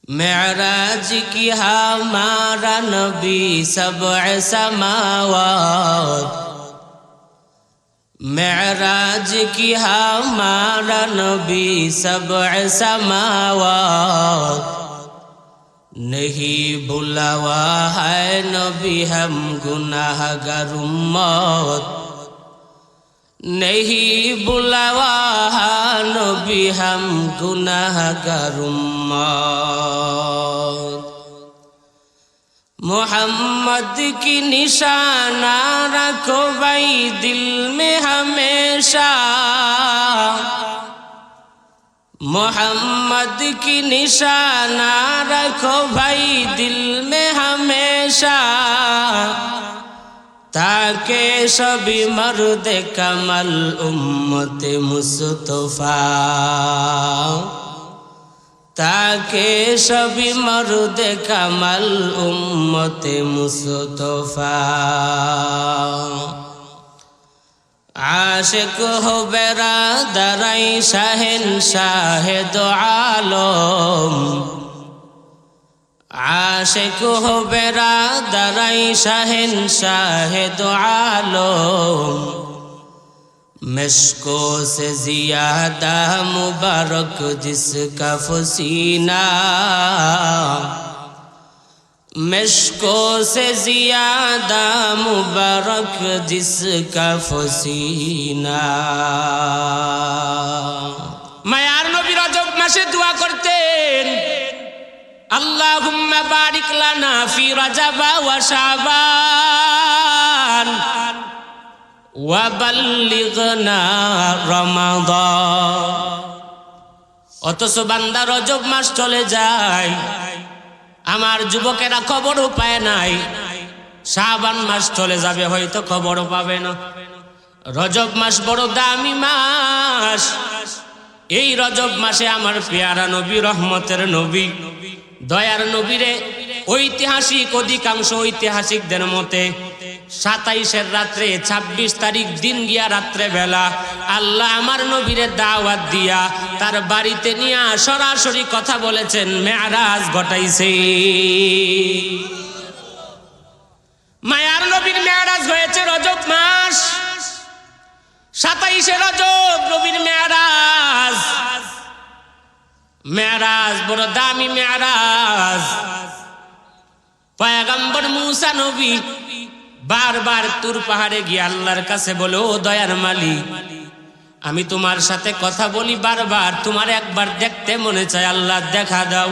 मेराज किया हमारा नबी सबअ समावात, मेराज किया हमारा नबी सबअ समावात। नहीं बुलावा है नबी हम गुनाहगार उम्मत, नहीं बुलावा है नबी हम गुनाहगार उम्मत। मोहम्मद की निशाना रखो भाई दिल में हमेशा, मोहम्मद की निशाना रखो भाई दिल में हमेशा, ताकि सभी मर्द कमल उम्मत मुस्तफा, ताकि सभी मर्द कमल उम्मत मुस्तफा। आशिक हो बेरादराई शहंशाह दो आलम, आशिक हो बेरादराई शहंशाह दो आलम। मिस्को से ज़ियादा मुबारक जिसका फसीना, मिस्को से ज़ियादा मुबारक जिसका फसीना। मायार नबी रजब मासे दुआ करतेन, अल्लाहुम्मा बारिक लाना फी रजब व शाबान व बल्लिगना रमजान। অথচ বান্দা রজব মাস চলে যায়, আমার যুবকেরা খবরও পায় নাই। শাবান মাস চলে যাবে, হয়তো খবরও পাবে না। রজব মাস বড় দামি মাস। এই রজব মাসে আমার পেয়ারা নবী, রহমতের নবী, দয়ার নবীরে ঐতিহাসিক অধিকাংশ ঐতিহাসিকদের মতে 27-এর রাত্রে 26 তারিখ দিন গিয়া রাত্রে বেলা আল্লাহ আমার নবীরে দাওয়াত দিয়া তার বাড়িতে নিয়ে সরাসরি কথা বলেছেন, মেরাজ ঘটাইছে। মায়ার নবীর মেরাজ হয়েছে রজব মাস, 27শে রজব নবীর মেরাজ। মেরাজ বড় দামি মেরাজ। পয়গম্বর মুসা নবী বারবার তুর পাহাড়ে গিয়ে আল্লাহর কাছে বলে, ও দয়ার মালিক, আমি তোমার সাথে কথা বলি বারবার, তোমার একবার দেখতে মনে চায়, আল্লাহ দেখা দাও।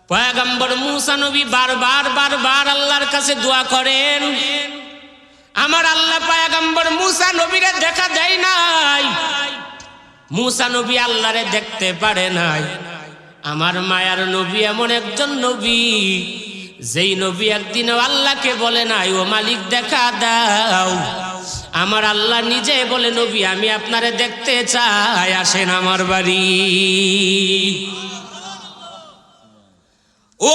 পয়গম্বর মুসা নবী বারবার বারবার আল্লাহর কাছে দোয়া করেন, আমার আল্লাহ পয়গম্বর মুসা নবীরে দেখা দেয় নাই, মুসা নবী আল্লাহরে দেখতে পারে নাই। আমার মায়ার নবী এমন একজন নবী, যেই নবী একদিন আল্লাহকে বলে নাই, ও মালিক দেখা দাও। আমার আল্লাহ নিজে বলে, নবী আমি আপনারে দেখতে চাই, আসেন আমার বাড়ি।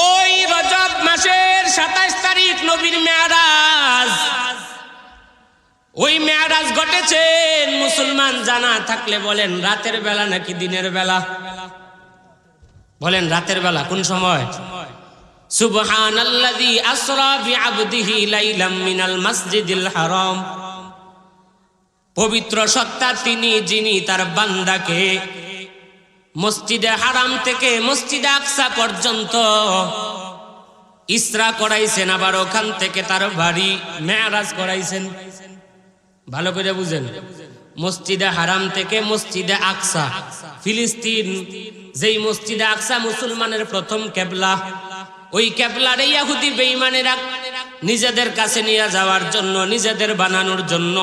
ওই রজব মাসের 27 তারিখ নবীর মেরাজ। ওই মেরাজ ঘটেছেন, মুসলমান জানা থাকলে বলেন রাতের বেলা নাকি দিনের বেলা? বলেন রাতের বেলা। কোন সময়? সুবহানাল্লাযী আসরা বিআবদিহি লাইলাম মিনাল মাসজিদিল হারাম। পবিত্র সত্তা তিনি, যিনি তার বান্দাকে মসজিদে হারাম থেকে মসজিদে আকসা পর্যন্ত ইসরা করাইছেন, আবার ওখান থেকে তার বাড়ি মেরাজ করাইছেন। ভালো করে বুঝেন, মসজিদে হারাম থেকে মসজিদে আকসা, ফিলিস্তিন, যেই মসজিদে আকসা মুসলমানের প্রথম কেবলা, ওই কেবলার ইহুদি বেঈমানেরা নিজেদের কাছে নিয়ে যাওয়ার জন্য, নিজেদের বানানোর জন্য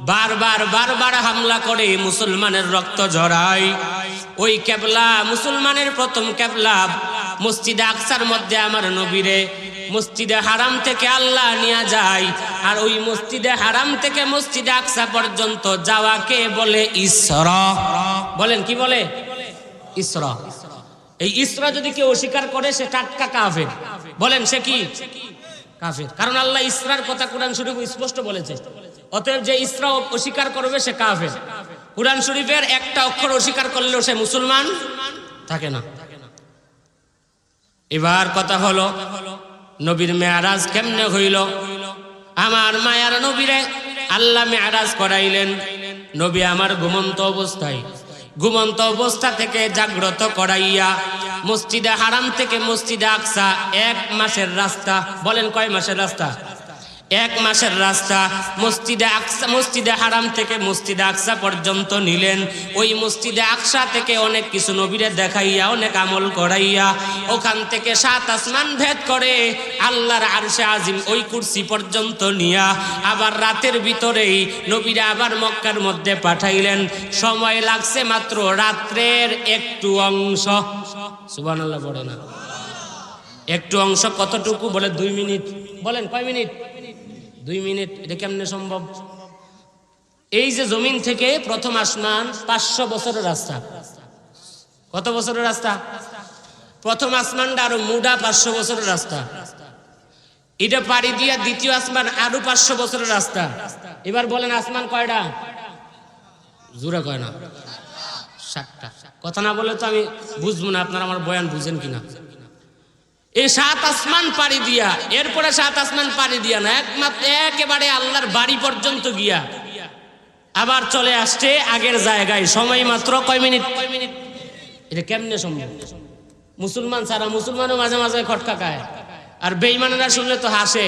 বারবার বারবার হামলা করে মুসলমানের রক্ত ঝরায়। ওই কেবলা, মুসলমানের প্রথম কেবলা মসজিদে আকসার মধ্যে আমার নবীরে মসজিদে হারাম থেকে আল্লাহ নিয়ে যায়। আর ওই মসজিদে হারাম থেকে মসজিদে আকসা পর্যন্ত যাওয়াকে বলে ইসরা। বলেন কি বলে? ইসরা। এই ইসরা যদি কেউ অস্বীকার করে সে টাটকা কাফের। বলেন সে কি? কাফের। কারণ আল্লাহ ইসরার কথা কোরআন শরীফ স্পষ্ট বলেছে। অতএব যে ইসরা অস্বীকার করবে সে কাফের। কুরআন শরীফের একটা অক্ষর অস্বীকার করলেও সে মুসলমান থাকে না। এবার কথা হলো নবীর মেরাজ কেমনে হইল। আমার মায়ার নবীরে আল্লাহ মেরাজ করাইলেন। নবী আমার ঘুমন্ত অবস্থা থেকে জাগ্রত করাইয়া মসজিদে হারাম থেকে মসজিদে আকসা 1 মাসের রাস্তা। বলেন কয় মাসের রাস্তা? 1 মাসের রাস্তা মসজিদে হারাম থেকে মসজিদে আকসা পর্যন্ত নিলেন। ওই মসজিদে আকসা থেকে অনেক কিছু নবীরে দেখাইয়া অনেক আমল করাইয়া ওখান থেকে 7 আসমান ভেদ করে আল্লাহর আরশে আজিম ওই কুরসি পর্যন্ত নিয়া আবার রাতের ভিতরেই নবীরা আবার মক্কার মধ্যে পাঠাইলেন। সময় লাগছে মাত্র রাত্রের একটু অংশ। সুবহানাল্লাহ পড়ে না? একটু অংশ কতটুকু? বলে 2 মিনিট। বলেন কয় মিনিট? 2 মিনিট। এটা কেমনে সম্ভব? এই যে জমিন থেকে প্রথম আসমান 500 বছরের রাস্তা। কত বছরের রাস্তা? প্রথম আসমানটা আরো মুডা 500 বছরের রাস্তা। এটা পাড়ি দিয়া দ্বিতীয় আসমান আরো 500 বছরের রাস্তা। এবার বলেন আসমান কয়টা? জোরে কয় না? 7টা। কথা না বলে তো আমি বুঝবো না আপনারা আমার বয়ান বুঝেন কিনা। এই 7 আসমান পাড়ি দিয়া, এরপরে 7 আসমান পাড়ি দিয়া না, একমাত্র একেবারে আল্লাহর বাড়ি পর্যন্ত গিয়া আবার চলে আসছে আগের জায়গায়। সময় মাত্র কয় মিনিট? এটা কেমনে সম্ভব? মুসলমান ছাড়া মুসলমানও মাঝে মাঝে খটকা খায়, আর বেঈমানেরা শুনলে তো হাসে।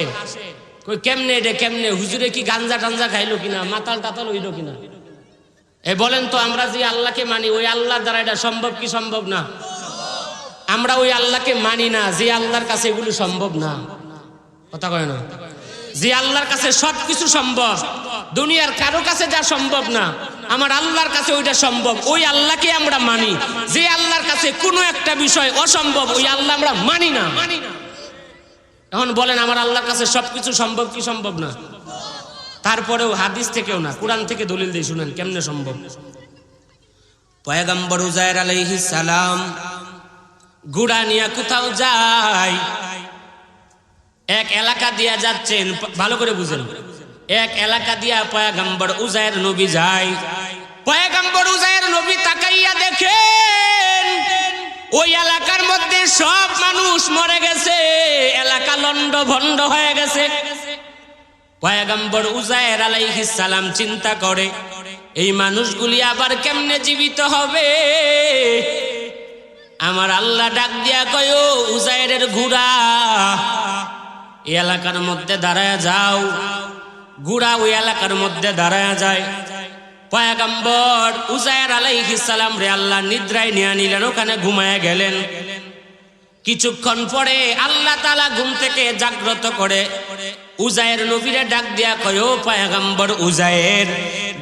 কই কেমনে এটা কেমনে? হুজুরে কি গাঞ্জা টাঞ্জা খাইলো কিনা, মাতাল টাতাল হইলো কিনা? বলেন তো, আমরা যে আল্লাহকে মানি ওই আল্লাহর দ্বারা এটা সম্ভব কি সম্ভব না? আমরা ওই আল্লাহকে মানি না যে আল্লাহর কাছে এগুলো সম্ভব না। কথা কয় না? যে আল্লাহর কাছে সবকিছু সম্ভব, দুনিয়ার কারো কাছে যা সম্ভব না আমার আল্লাহর কাছে ওইটা সম্ভব। ওই আল্লাহকে আমরা মানি। যে আল্লাহর কাছে কোনো একটা বিষয় অসম্ভব ওই আল্লাহ আমরা মানি না। এখন বলেন আমার আল্লাহর কাছে সবকিছু সম্ভব কি সম্ভব না? তারপরেও হাদিস থেকেও না, কোরআন থেকে দলিল দিয়ে শুনেন কেমনে সম্ভব। পয়গম্বর উজায়ের আলাইহিস সালাম ঘোড়া নিয়ে কোথাও যায়, এক এলাকা দিয়া যাচ্ছেন, ভালো করে বুঝেন। এক এলাকা দিয়া পয়গম্বর উজায়ের নবী যায়। পয়গম্বর উজায়ের নবী তাকাইয়া দেখেন ওই এলাকার মধ্যে সব মানুষ মরে গেছে, এলাকা লন্ড ভন্ড হয়ে গেছে। পয়গম্বর উজায়ের আলাইহিস সালাম চিন্তা করে এই মানুষগুলি আবার কেমনে জীবিত হবে। আমার আল্লাহ ডাক দিয়া কয়, ও উজায়েরের ঘোড়া এই এলাকার মধ্যে দাঁড়ায় যাও। ঘোড়া ওই এলাকার মধ্যে দাঁড়ায় যায়। পয়গম্বর উজায়ের আলাইহিস সালাম রে আল্লাহ নিদ্রায় নিয়ে নিলেন, ওখানে ঘুমায় গেলেন। কিছুক্ষণ পরে আল্লাহ তাআলা ঘুম থেকে জাগ্রত করে উজায়ের নবীরে ডাক দিয়া কয়, ও পয়গম্বর উজায়ের,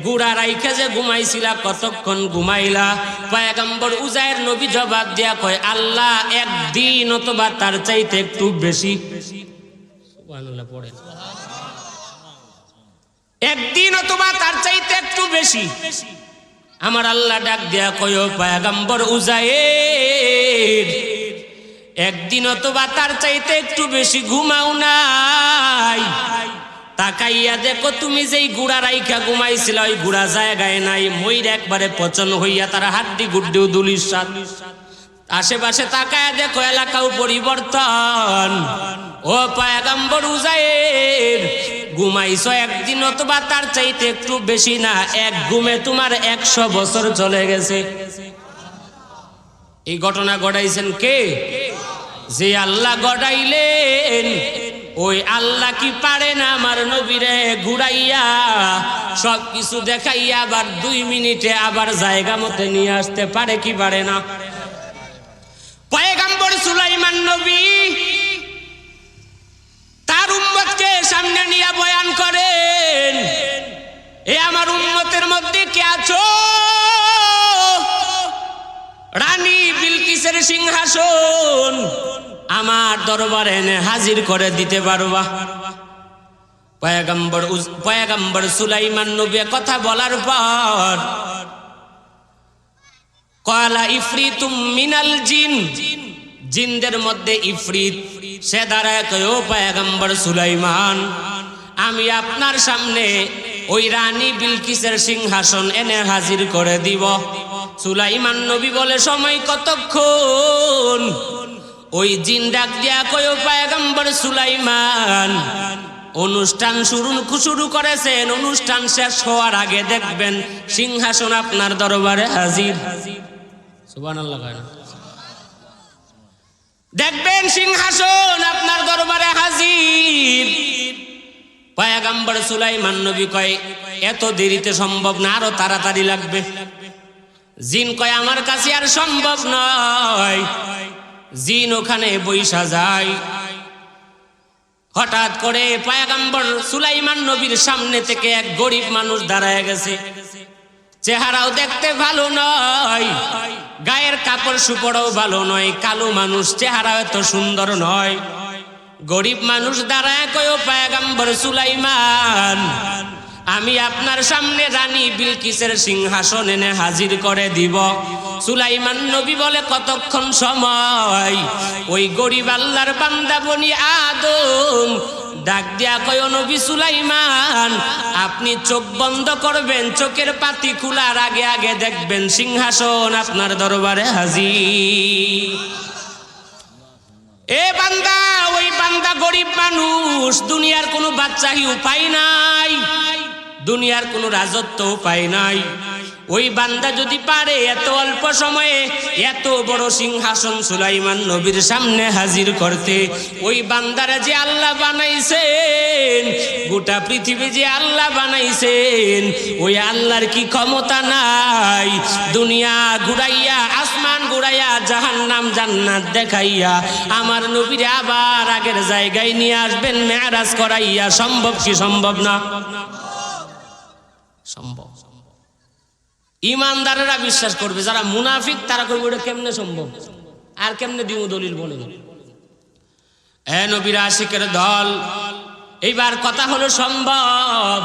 ঘোড়া রাইখা যে ঘুমাইছিলা কতক্ষণ ঘুমাইলা? পয়গম্বর উজায়ের নবী জবাব দিয়া কয়, আল্লাহ 1 দিন অথবা তার চাইতে একটু বেশি। সুবহানাল্লাহ পড়েন। 1 দিন অথবা তার চাইতে একটু বেশি। আমার আল্লাহ ডাক দিয়া কয়, ও পয়গম্বর উজায়ের, 1 দিন অথবা তার চাইতে একটু বেশি ঘুমাও নাই। তাকাইয়া দেখো তুমি যেই ঘোড়া রাইখা ঘুমাইছিল ওই ঘোড়া জায়গায় নাই, মইর একবারে পচন হইয়া তারা হাড্ডি গুড্ডিও দুলির সাথ। আশেপাশে তাকাইয়া দেখো এলাকাও পরিবর্তন। ও পয়গম্বর উজায়ের, ঘুমাইছো 1 দিন অথবা তার চাইতে একটু বেশি না, 1 ঘুমে তোমার 100 বছর চলে গেছে। এই ঘটনা ঘটাইছেন কে? যে আল্লাহ ঘটাইলেন ওই আল্লাহ কি পারে না আমার নবীরে ঘুরাইয়া সবকিছু দেখাইয়া আবার 2 মিনিটে আবার জায়গা মতে নিয়ে আসতে পারে কি পারে না? পয়গম্বর সুলাইমান নবী তার উম্মতকে সামনে নিয়ে বয়ান করেন, এ আমার উম্মতের মধ্যে কে আছো রানী বিলকিসের সিংহাসন আমার দরবারে এনে হাজির করে দিতে পারবা? পয়গম্বর সুলাইমান নবী কথা বলার পর ক্বালা ইফরিতুম মিনাল জিন, জিনদের মধ্যে ইফরিত সে দাঁড়ায় কয়, ও পয়গম্বর সুলাইমান, আমি আপনার সামনে ওই রানী বিলকিসের সিংহাসন এনে হাজির করে দিব। সুলাইমান নবী বলে, সময় কতক্ষণ? ওই জিন ডাক দিয়া কয় পয়গম্বর সুলাইমান অনুষ্ঠান শুরু করেছেন, অনুষ্ঠান শেষ হওয়ার আগে দেখবেন সিংহাসন আপনার দরবারে হাজির। সুবহানাল্লাহ। দেখবেন সিংহাসন আপনার দরবারে হাজির। পয়গম্বর সুলাইমান নবী কয় এত দেরিতে সম্ভব না, আরো তাড়াতাড়ি লাগবে। জিন কয় আমার কাছে আর সম্ভব নয়। জিন ওখানে বৈশা যায়। হঠাৎ করে পয়গম্বর সুলাইমান নবীর সামনে থেকে এক গরিব মানুষ দাঁড়ায় গেছে। চেহারাও দেখতে ভালো নয়, গায়ের কাপড় সুপড়ও ভালো নয়, কালো মানুষ, চেহারা এত সুন্দর নয়। গরিব মানুষ দাঁড়ায় কয় পয়গম্বর সুলাইমান আমি আপনার সামনে রানী বিলকিসের সিংহাসন এনে হাজির করে দিব। সুলাইমান নবী বলে কতক্ষণ সময়? ওই গরিব আল্লাহর বান্দা বনি আদম ডাক দিয়া কয় নবী সুলাইমান আপনি চোখ বন্ধ করবেন, চোখের পাতি খোলার আগে আগে দেখবেন সিংহাসন আপনার দরবারে হাজির। এ বান্দা, ওই বান্দা গরিব মানুষ, দুনিয়ার কোনো বাদশাহী উপায় নাই, দুনিয়ার কোনো রাজত্ব উপায় নাই। ওই বান্দা যদি পারে এত অল্প সময়ে এত বড় সিংহাসন সুলাইমান নবীর সামনে হাজির করতে, ওই বান্দারা যে আল্লাহ বানাইছেন, গোটা পৃথিবী যে আল্লাহ বানাইছেন, ওই আল্লাহর কি ক্ষমতা নাই? দুনিয়া ঘুরাইয়া, আসমান ঘুরাইয়া, জাহান্নাম জান্নাত দেখাইয়া আমার নবীরে আবার আগের জায়গায় নিয়ে আসবেন মেরাজ করাইয়া। সম্ভব কি সম্ভব না? সম্ভব। ইমানদারেরা বিশ্বাস করবে, যারা মুনাফিক তারা কইবে ওটা কেমনে সম্ভব, আর কেমনে দিমু দলিল বলেন। এ নবীর আশিকের দল, এইবার কথা হলো সম্ভব।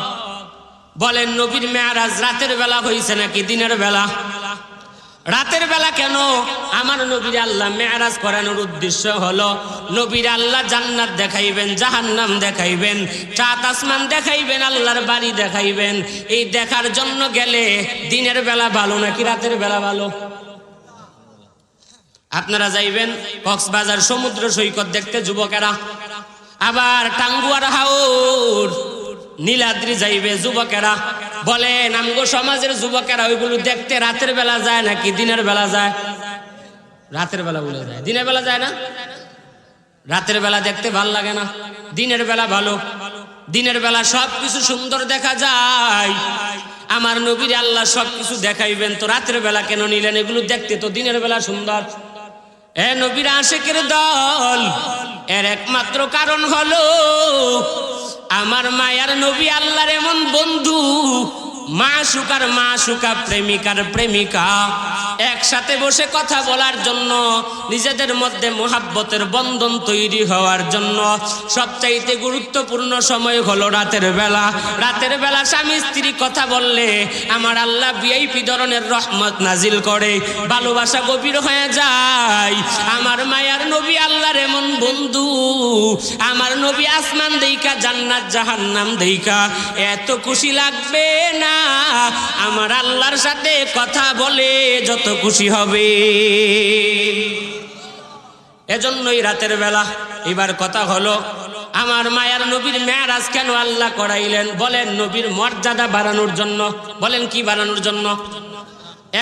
বলেন নবীর মেরাজ রাতের বেলা হইছে নাকি দিনের বেলা? রাতের বেলা। কেন? আমার নবীর আল্লাহ মেরাজ করানোর উদ্দেশ্য হলো নবীর আল্লাহ জান্নাত দেখাইবেন, জাহান্নাম দেখাইবেন, চাঁদ আসমান দেখাইবেন, আল্লাহর বাড়ি দেখাইবেন। এই দেখার জন্য গেলে দিনের বেলা ভালো নাকি রাতের বেলা ভালো? আপনারা যাইবেন কক্সবাজার সমুদ্র সৈকত দেখতে যুবকেরা, আবার টাঙ্গুয়ার হাওর, নীলাদ্রি যাইবে যুবকেরা। বলেন আমগো সমাজের যুবকেরা ওইগুলো দেখতে রাতের বেলা যায় নাকি দিনের বেলা যায়? রাতের বেলা বলে যায়, দিনের বেলা যায় না। রাতের বেলা দেখতে ভাল লাগে না, দিনের বেলা ভালো। দিনের বেলা সবকিছু সুন্দর দেখা যায়। আমার নবীর আল্লাহ সবকিছু দেখাইবেন, তো রাতের বেলা কেন নিলেন? এগুলো দেখতে তো দিনের বেলা সুন্দর। এ নবীর আশিকের দল, এর একমাত্র কারণ হলো আমার মায়ার নবী আল্লাহর এমন বন্ধু, মাশুকার মাশুকা, প্রেমিকার প্রেমিকা একসাথে বসে কথা বলার জন্য, নিজেদের মধ্যে মোহাব্বতের বন্ধন তৈরি হওয়ার জন্য সবচাইতে গুরুত্বপূর্ণ সময় হলো রাতের বেলা। রাতের বেলা স্বামী স্ত্রী কথা বললে আমার আল্লাহ ভিআইপি ধরনের রহমত নাজিল করে, ভালোবাসা গভীর হয়ে যায়। আমার মায়ার নবী আল্লাহর এমন বন্ধু, আমার নবী আসমান দেইকা, জান্নাত জাহান্নাম দেইকা এত খুশি লাগবে না আমার আল্লাহর সাথে কথা বলে যত খুশি হবে। এজন্যই রাতের বেলা। এবার কথা হলো আমার মায়ার নবীর মেরাজ কেন আল্লাহ করাইলেন? বলেন নবীর মর্যাদা বাড়ানোর জন্য। বলেন কি বাড়ানোর জন্য?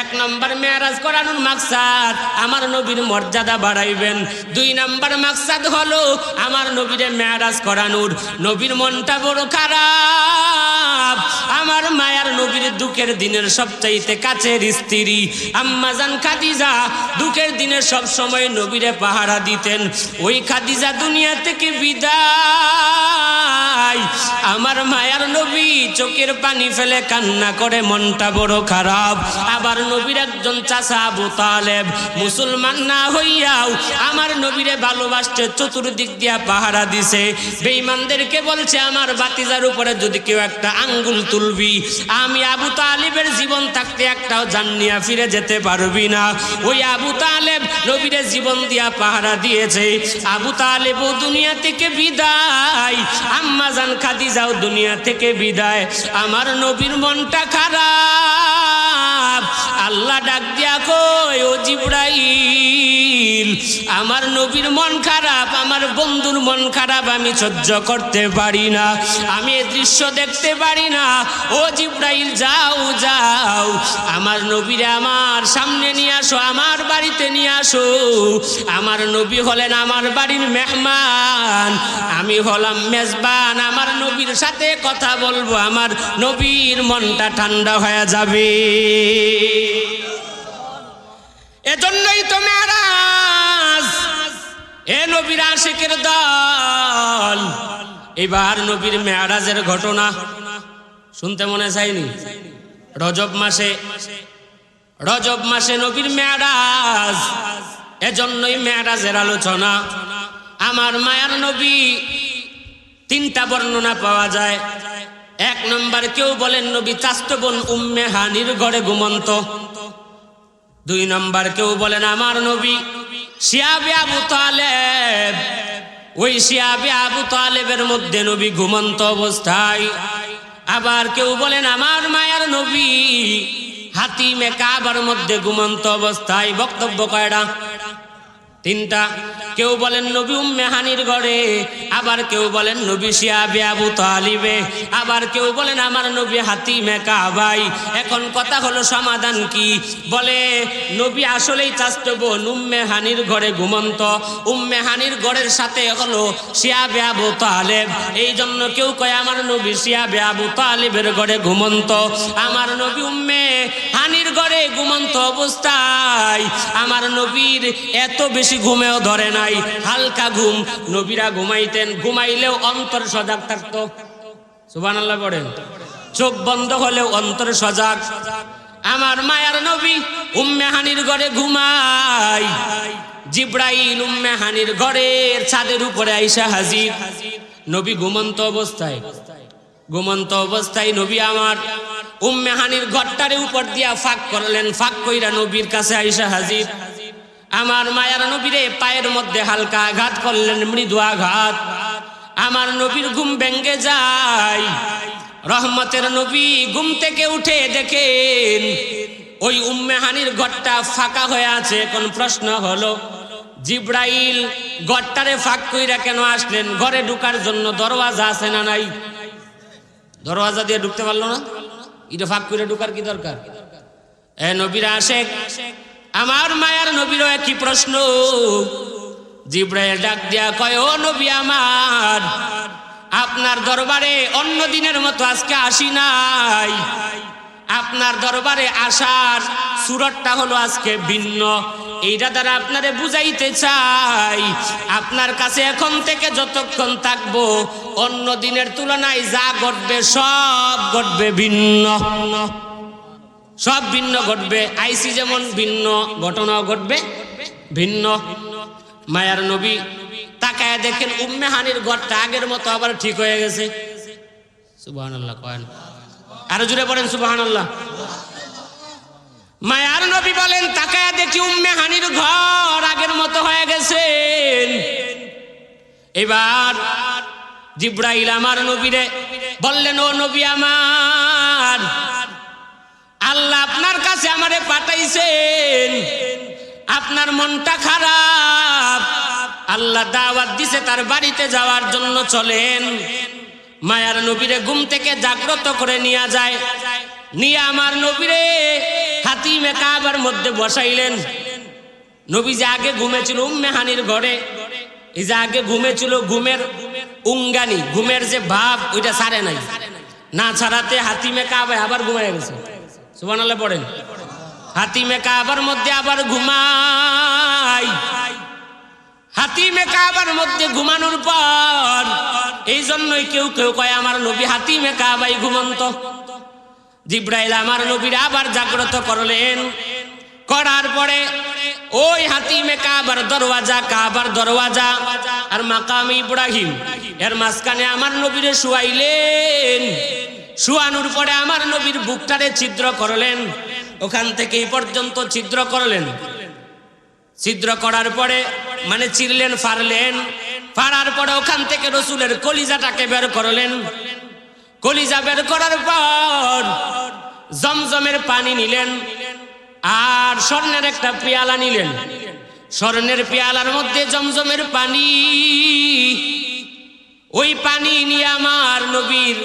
এক নম্বর মেরাজ করানোর মাকসাদ আমার নবীর মর্যাদা বাড়াইবেন। দুই নম্বর মাকসাদ হলো আমার নবীরে মেরাজ করানোর, নবীর মনটা বড় খারাপ। আমার মায়ার নবীর দুঃখের দিনের সবচাইতে কাছের স্ত্রী আম্মা জান খাদিজা দুঃখের দিনে সব সময় নবীরে পাহারা দিতেন। ওই খাদিজা দুনিয়া থেকে বিদায়, আমার মায়ার নবী চোখের পানি ফেলে কান্না করে, মনটা বড় খারাপ। আবার নবীর একজন চাচা আবু তালেব মুসলমান না হইয়াও আমার নবীরে ভালোবাসতে চতুর্দিক দিয়া পাহারা দিছে। বেঈমানদেরকে বলছে আমার বাতিজার উপরে যদি কেউ একটা আঙ্গুল তুলবি, আমি আবু তালেবের জীবন থাকতে একটাও জান নিয়া ফিরে যেতে পারবি না। ওই আবু তালেব নবীরে জীবন দিয়া পাহারা দিয়েছে। আবু তালেবও দুনিয়া থেকে বিদায়, আম্মা জান খাদিজাও দুনিয়া থেকে বিদায়। আমার নবীর মনটা খারাপ। আল্লাহ ডাক দিয়া কই, ও জিবরাইল, আমার নবীর মন খারাপ, আমার বন্ধুর মন খারাপ আমি সহ্য করতে পারি না, আমি এই দৃশ্য দেখতে পারি না। ও জিবরাইল, যাও যাও, আমার নবীরে আমার সামনে নিয়ে আসো, আমার বাড়িতে নিয়ে আসো। আমার নবী হলেন আমার বাড়ির মেহমান, আমি হলাম মেজবান। আমার নবীর সাথে কথা বলবো, আমার নবীর মনটা ঠান্ডা হয়ে যাবে। এজন্যই তো মেরাজ, এ নবীর আশিকের দল। এবার নবীর মেরাজের ঘটনা শুনতে মনে চাইনি? রজব মাসে নবীর মেরাজ, এজন্যই মেরাজের আলোচনা। আমার মায়ার নবী তিনটা বর্ণনা পাওয়া যায়। এক নম্বর, কেউ বলেন নবী চাচতো বোন উম্মে হানির ঘরে ঘুমন্ত। দুই নম্বর, কেউ বলেন আমার নবী শিয়াবে আবু তালেব, ওই শিয়াবে আবু তালেবের মধ্যে নবী ঘুমন্ত অবস্থায়। আবার কেউ বলেন আমার মায়ার নবী হাতিমে কাবার মধ্যে ঘুমন্ত অবস্থায়। বক্তব্য কয়টা? তিনটা। কেউ বলেন নবী উম্মে হানির ঘরে, আবার কেউ বলেন নবী শিয়াবে আবু তালিবে, আবার কেউ বলেন আমার নবী হাতিমে কাবাই। এখন কথা হলো সমাধান কি? বলে নবী আসলেই চাচতো বোন উম্মে হানির ঘরে ঘুমন্ত, উম্মে হানির ঘরের সাথে হলো শিয়াবে আবু তালেব। এই জন্য কেউ কয় আমার নবী শিয়াবে আবু তালিবের ঘরে ঘুমন্ত, আমার নবী উম্মে হানির ঘরে ঘুমন্ত অবস্থায়। আমার নবীর এত বেশি ঘুমেও ধরে নাই, হালকা ঘুম। নবীরা ঘুমাইতেন, ঘুমাইলেও অন্তর সজাগ থাকতো। সুবহানাল্লাহ পড়েন। চোখ বন্ধ হলেও অন্তর সজাগ। আমার মায়ার নবী উম্মে হানির ঘরে ঘুমায়। জিবরাইল উম্মে হানির ঘরের ছাদের উপরে আইসা হাজির। নবী ঘুমন্ত অবস্থায় নবী আমার উম্মে হানির ঘরটারে উপর দিয়া ফাঁক করলেন, ফাঁক কইরা নবীর কাছে আইসা হাজির। আমার মায়ার নবীরে পায়ের মধ্যে হালকা আঘাত করলেন, মৃদু আঘাত। আমার নবীর ঘুম ভেঙে যায়। রহমতের নবী ঘুম থেকে উঠে দেখেন ওই উম্মে হানির ঘরটা ফাঁকা হয়ে আছে। কোন প্রশ্ন হলো, জিবরাইল ঘরটারে ফাঁক কইরা কেন আসলেন? ঘরে ঢুকার জন্য দরওয়াজা আছে না নাই? দরওয়াজা দিয়ে ঢুকতে পারলো না, এটা ফাঁক কইরা ঢুকার কি দরকার? এ নবীর আশেক আমার মায়ার নবীরও একই প্রশ্ন। জিবরাইল ডাক দিয়া কয়, ও নবী আমার, আপনার দরবারে অন্য দিনের মতো আজকে আসি নাই। আপনার দরবারে আসার সুরতটা হলো আজকে ভিন্ন। এইটা দ্বারা আপনারে বুঝাইতে চাই, আপনার কাছে এখন থেকে যতক্ষণ থাকবো অন্য দিনের তুলনায় যা ঘটবে সব ঘটবে ভিন্ন, সব ভিন্ন ঘটবে। আইসি যেমন ভিন্ন, ঘটনাও ঘটবে ভিন্ন। মায়ার নবী তাকায় দেখেন উম্মে হানির ঘরটা আগের মতো আবার ঠিক হয়ে গেছে। সুবহানাল্লাহ কয়েন, আরো জোরে বলেন সুবহানাল্লাহ। মায়ার নবী বলেন তাকায় দেখি উম্মে হানির ঘর আগের মতো হয়ে গেছে। এবার জিবরাইল আমার নবীরে বললেন, ও নবী আমার, আল্লাহ আপনার কাছে আমারে পাঠাইছেন, আপনার মনটা খারাপ, আল্লাহ দাওয়াত দিছে তার বাড়িতে যাওয়ার জন্য, চলেন। মায়ার নবীরে ঘুম থেকে জাগ্রত করে নিয়ে যায়, নিয়ে আমার নবীরে হাতিমে কাবার মধ্যে বসাইলেন। নবী যে আগে ঘুমেছিল উম্মে হানির ঘরে, এই যে আগে ঘুমেছিল, ঘুমের উঙ্গানি, ঘুমের যে ভাব ওইটা ছাড়ে নাই, না ছাড়াতে হাতিমে কাবায় আবার ঘুমায় গেছে। সুবহানাল্লাহ পড়েন। হাতিমে কাবার মধ্যে আবার ঘুমাই। হাতিমে কাবার মধ্যে ঘুমানোর পর এই জন্যই কেউ কেউ কয় আমার নবী হাতিমে কাবাই ঘুমন্ত। জিবরাইল আমার নবীর আবার জাগ্রত করলেন, করার পরে ওই হাতিমে কাবার দরওয়াজা আর মাকাম ইব্রাহিম এর মাঝখানে আমার নবীরে শুয়াইলেন। শুয়ানোর পরে আমার নবীর বুকটারে ছিদ্র করলেন, ওখান থেকে এই পর্যন্ত ছিদ্র করলেন। ছিদ্র করার পরে মানে চিরলেন, ফাড়ার পরে ওখান থেকে রসুলের কলিজাটাকে বের করলেন। কলিজা বের করার পর জমজমের পানি নিলেন, আর স্বর্ণের একটা পেয়ালা নিলেন, স্বর্ণের পেয়ালার মধ্যে জমজমের পানি, ওই পানি নিয়ে আমার নবীর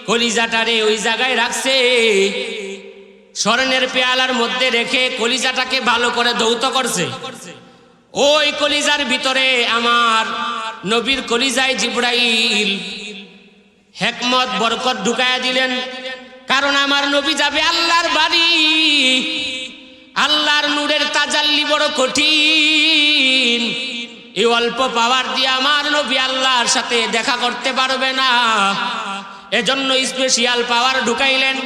কলিজাটারে ওই জায়গায় রাখছে। স্বর্ণের পেয়ালার মধ্যে রেখে কলিজাটাকে ভালো করে ধৌত করছে। ওই কলিজার ভিতরে আমার নবীর কলিজায় জিবরাইল হিকমত বরকত ঢুকায়া দিলেন। কারণ আমার নবী যাবে আল্লাহর বাড়ি, আল্লাহর নূরের তাজাল্লি বড় কঠিন। এই অল্প পাওয়ার দিয়ে আমার নবী আল্লাহর সাথে দেখা করতে পারবে না, এজন্য স্পেশাল পাওয়ার ঢুকাইলেন।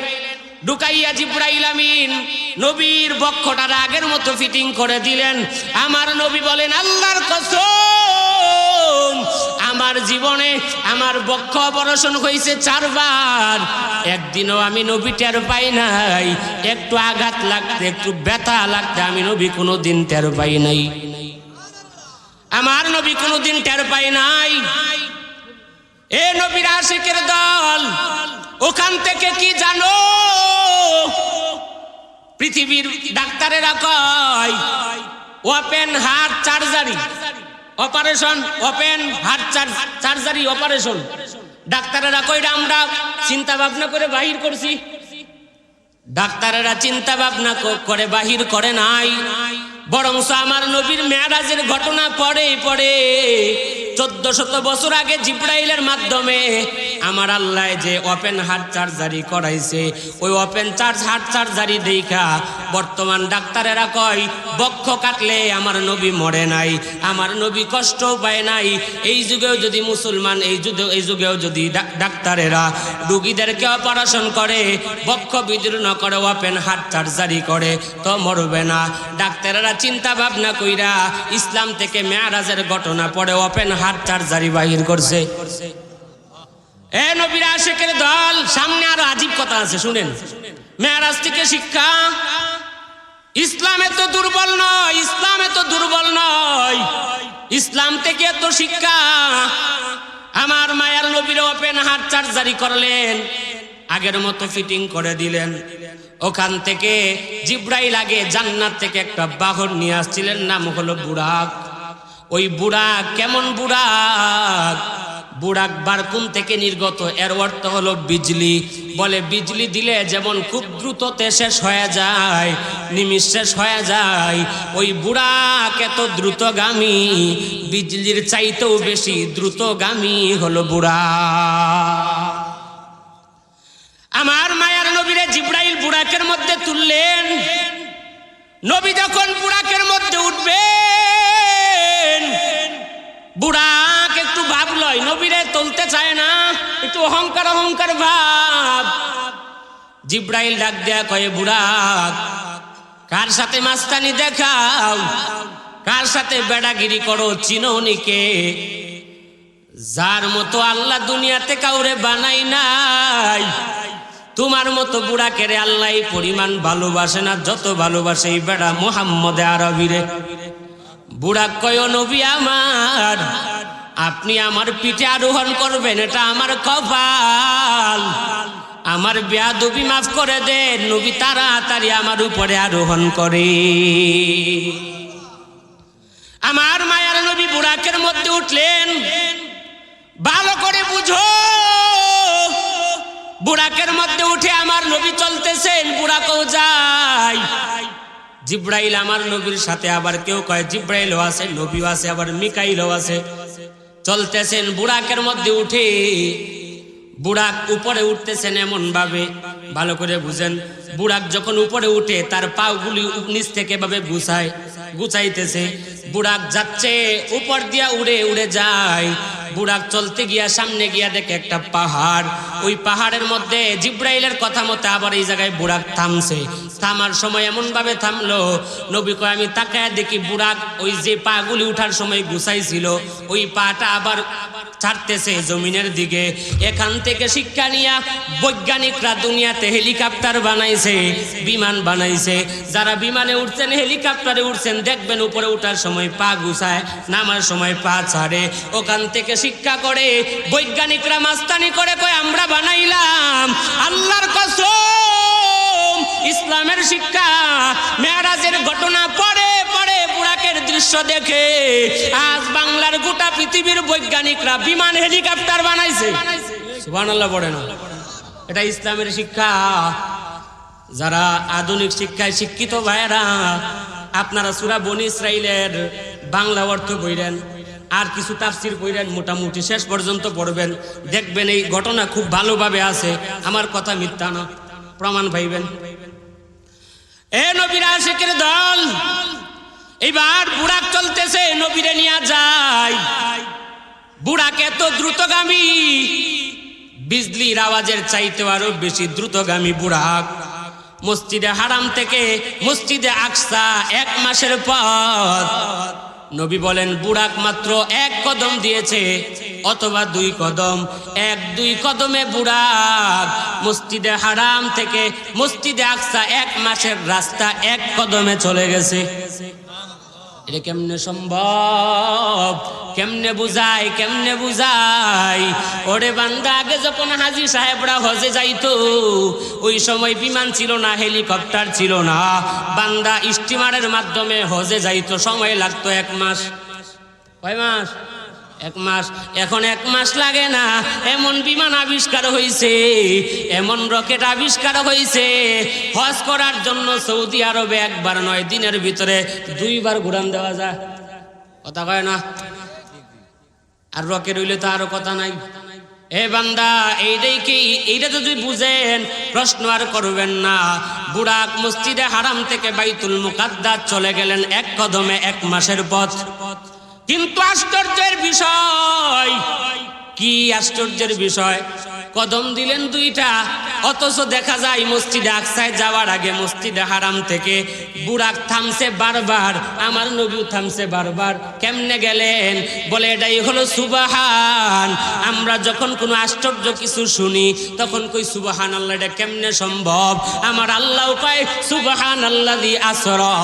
ঢুকাইয়া জিবরাইল আমিন নবীর বক্ষটার আগের মতো ফিটিং করে দিলেন। আমার নবী বলেন, আল্লাহর কসম, আমার জীবনে আমার বক্ষ অপারেশন হয়েছে 4 বার, একদিনও আমি নবী টের পাই নাই। একটু আঘাত লাগতে, একটু ব্যথা লাগতে আমি নবী কোনোদিন টের পাই নাই। আমার নবী কোনোদিন টের পাই নাই। এ নবীর আশিকের দল, ওখান থেকে কি জানো? পৃথিবীর ডাক্তারেরা কয় open heart surgery operation, open heart surgery operation. ডাক্তারেরা কয় আমরা চিন্তা ভাবনা করে বাহির করছি। ডাক্তারেরা চিন্তা ভাবনা করে বাহির করে নাই, বরং আমার নবীর মেরাজের ঘটনা পড়ে 1400 বছর আগে জিবরাইলের মাধ্যমে আমার আল্লাহ যে ওপেন হার্ট সার্জারি করাইছে, ওই ওপেন হার্ট সার্জারি দেখা বর্তমান ডাক্তারেরা কয় বক্ষ কাটলে আমার নবী মরে নাই, আমার নবী কষ্ট পায় নাই। এই যুগেও যদি মুসলমান, এই যুগেও যদি ডাক্তারেরা রুগীদেরকে অপারেশন করে, বক্ষ বিদীর্ণ করে, ওপেন হার্ট সার্জারি করে, তো মরবে না। ডাক্তারেরা চিন্তা ভাবনা কইরা ইসলাম থেকে মেরাজের ঘটনা পড়ে ওপেন হার্ট সার্জারি বাহির করছে। এ নবীর আশিকের দল, সামনে আরো আজীব কথা আছে, শুনেন। মেরাজ থেকে শিক্ষা, ইসলাম এত দুর্বল নয়, ইসলাম এত দুর্বল নয়, ইসলাম থেকে এত শিক্ষা। আমার মায়ার নবীর ওপেন হার্ট সার্জারি করলেন, আগের মতো ফিটিং করে দিলেন। ওখান থেকে জিবরাইল আগে জান্নাত থেকে একটা বাহন নিয়ে আসছিলেন, নাম হলো বুরাক। ওই বুরাক কেমন বুরাক? বুরাক বারকুন থেকে নির্গত, এর অর্থ হলো বিজলি। বলে বিজলি দিলে যেমন খুব দ্রুততে শেষ হয়ে যায়, নিমিষ শেষ হয়ে যায়, ওই বুরাক এত দ্রুতগামী, বিজলির চাইতেও বেশি দ্রুতগামী হলো বুরাক। আমার মায়ার নবীরে জিবরাইল বুরাকের মধ্যে তুললেন। নবী যখন বুরাকের মধ্যে উঠবেন, বুরাক একটু ভাব লয়, নবীরে তুলতে চায় না, একটু অহংকার অহংকার ভাব। জিবরাইল ডাক দেয়া কয়ে, বুরাক কার সাথে মাস্তানি দেখাও, কার সাথে বেড়াগিরি করো, চিনোনিকে? যার মতো আল্লাহ দুনিয়াতে কাউরে বানাই নাই, তোমার মতো বুড়াকে আল্লাহ পরিমাণ ভালোবাসে না যত ভালোবাসে এই বেড়া মুহাম্মদে আরবিরে। বুড়া কয়, নবী আমার, আপনি আমার পিঠে আরোহণ করবেন, এটা আমার কপাল, আমার বেয়াদবি মাফ করে দেন। নবী তাড়াতাড়ি আমার উপরে আরোহণ করে। আমার মায়ার নবী বুড়াকের মধ্যে উঠলেন। ভালো করে বুঝো, বুড়াকের মধ্যে উঠে আমার নবী চলতেছেন, বুড়াকেও যায়। জিবরাইল আমার নবীর সাথে, আবার কেউ কয় জিবরাইলও আছে, নবীও আছে, আবার মিকাইলও আছে। চলতেছেন বুড়াকের মধ্যে উঠে, বুড়াক উপরে উঠতেছেন এমন ভাবে, ভালো করে বুঝেন। বুড়াক যখন উপরে উঠে তার পাগুলি নিচ থেকে ভাবে গুছাইতেছে। বুড়াক যাচ্ছে, উপর দিয়া উড়ে উড়ে যায়। বুড়াক চলতে গিয়া সামনে গিয়া দেখে একটা পাহাড়। ওই পাহাড়ের মধ্যে জিবরাইলের কথা মতো আবার এই জায়গায় বুড়াক থামছে। থামার সময় এমন ভাবে থামলো, নবী কয় আমি তাকায় দেখি বুড়াক ওই যে পাগুলি উঠার সময় গুছাইছিল, ওই পাটা আবার ছাড়তেছে জমিনের দিকে। এখান থেকে শিক্ষা নিয়া বৈজ্ঞানিকরা দুনিয়াতে হেলিকপ্টার বানাইছে, বিমান বানাইছে। যারা বিমানে উঠছেন, হেলিকপ্টারে উঠছেন, দেখবেন উপরে উঠার সময় পা গুছায়, নামার সময় পা ছাড়ে। ওখান থেকে শিক্ষা করে বৈজ্ঞানিকরা মাস্তানি করে কয় আমরা বানাইলাম। আল্লাহর কসম, ইসলামের শিক্ষা। মেরাজের ঘটনা পড়ে পড়ে বুরাকের দৃশ্য দেখে আজ বাংলার গোটা পৃথিবীর বৈজ্ঞানিকরা বিমান হেলিকপ্টার বানাইছে। সুবহানাল্লাহ পড়ে না? এটা ইসলামের শিক্ষা। যারা আধুনিক শিক্ষায় শিক্ষিত ভাইয়েরা, আপনারা সূরা বনী ইসরাইলের বাংলা অর্থ পড়েন, আর কিছু তাফসীর পড়েন, মোটামুটি শেষ পর্যন্ত পড়বেন, দেখবেন এই ঘটনা খুব ভালোভাবে আছে। আমার কথা মিথ্যা না, প্রমাণ পাইবেন। এ নবীর আশিকের দল, এবার বুরাক চলতেছে, নবীরে নিয়ে যায়। বুরাক এত দ্রুতগামী, বিজলির আওয়াজের চাইতে আরো বেশি দ্রুতগামী বুরাক। মসজিদে হারাম থেকে মসজিদে আকসা 1 মাসের পথ। নবী বলেন বুরাক মাত্র 1 কদম দিয়েছে অথবা 2 কদম। 1-2 কদমে বুরাক মসজিদে হারাম থেকে মসজিদে আকসা 1 মাসের রাস্তা 1 কদমে চলে গেছে। এটা কেমনে সম্ভব? কেমনে বুঝাই, কেমনে বুঝাই? ওরে বান্দা, আগে যখন হাজী সাহেবরা হজে যাইতো, ওই সময় বিমান ছিল না, হেলিকপ্টার ছিল না, বান্দা স্টিমারের মাধ্যমে হজে যাইতো, সময় লাগতো 1 মাস। কয় মাস? 1 মাস। এখন 1 মাস লাগে না, এমন বিমান আবিষ্কার হয়েছে, এমন রকেট আবিষ্কার হয়েছে, হজ করার জন্য সৌদি আরবে 1 বার নয়, দিনের ভিতরে 2 বার ঘুরান দেওয়া যায়। কথা কয় না? আর রকেট হইলে তো আরো কথা নাই। এ বান্দা, এইটাই কি? এইটা যদি বুঝেন প্রশ্ন আর করবেন না। বুরাক মসজিদে হারাম থেকে বাইতুল মুকাদ্দাস চলে গেলেন 1 কদমে 1 মাসের পথ। কিন্তু আশ্চর্যের বিষয় কি? আশ্চর্যের বিষয়, কদম দিলেন 2টা, অথচ দেখা যায় মসজিদে আকসায় যাওয়ার আগে মসজিদে হারাম থেকে বুরাক থামছে বারবার, আমার নবীও থামছে বারবার। কেমনে গেলেন? বলে এটাই হলো সুবহান। আমরা যখন কোনো আশ্চর্য কিছু শুনি তখন কই সুবহানাল্লাহ। এটা কেমনে সম্ভব? আমার আল্লাহ কয় সুবহানাল্লাযী আসরা।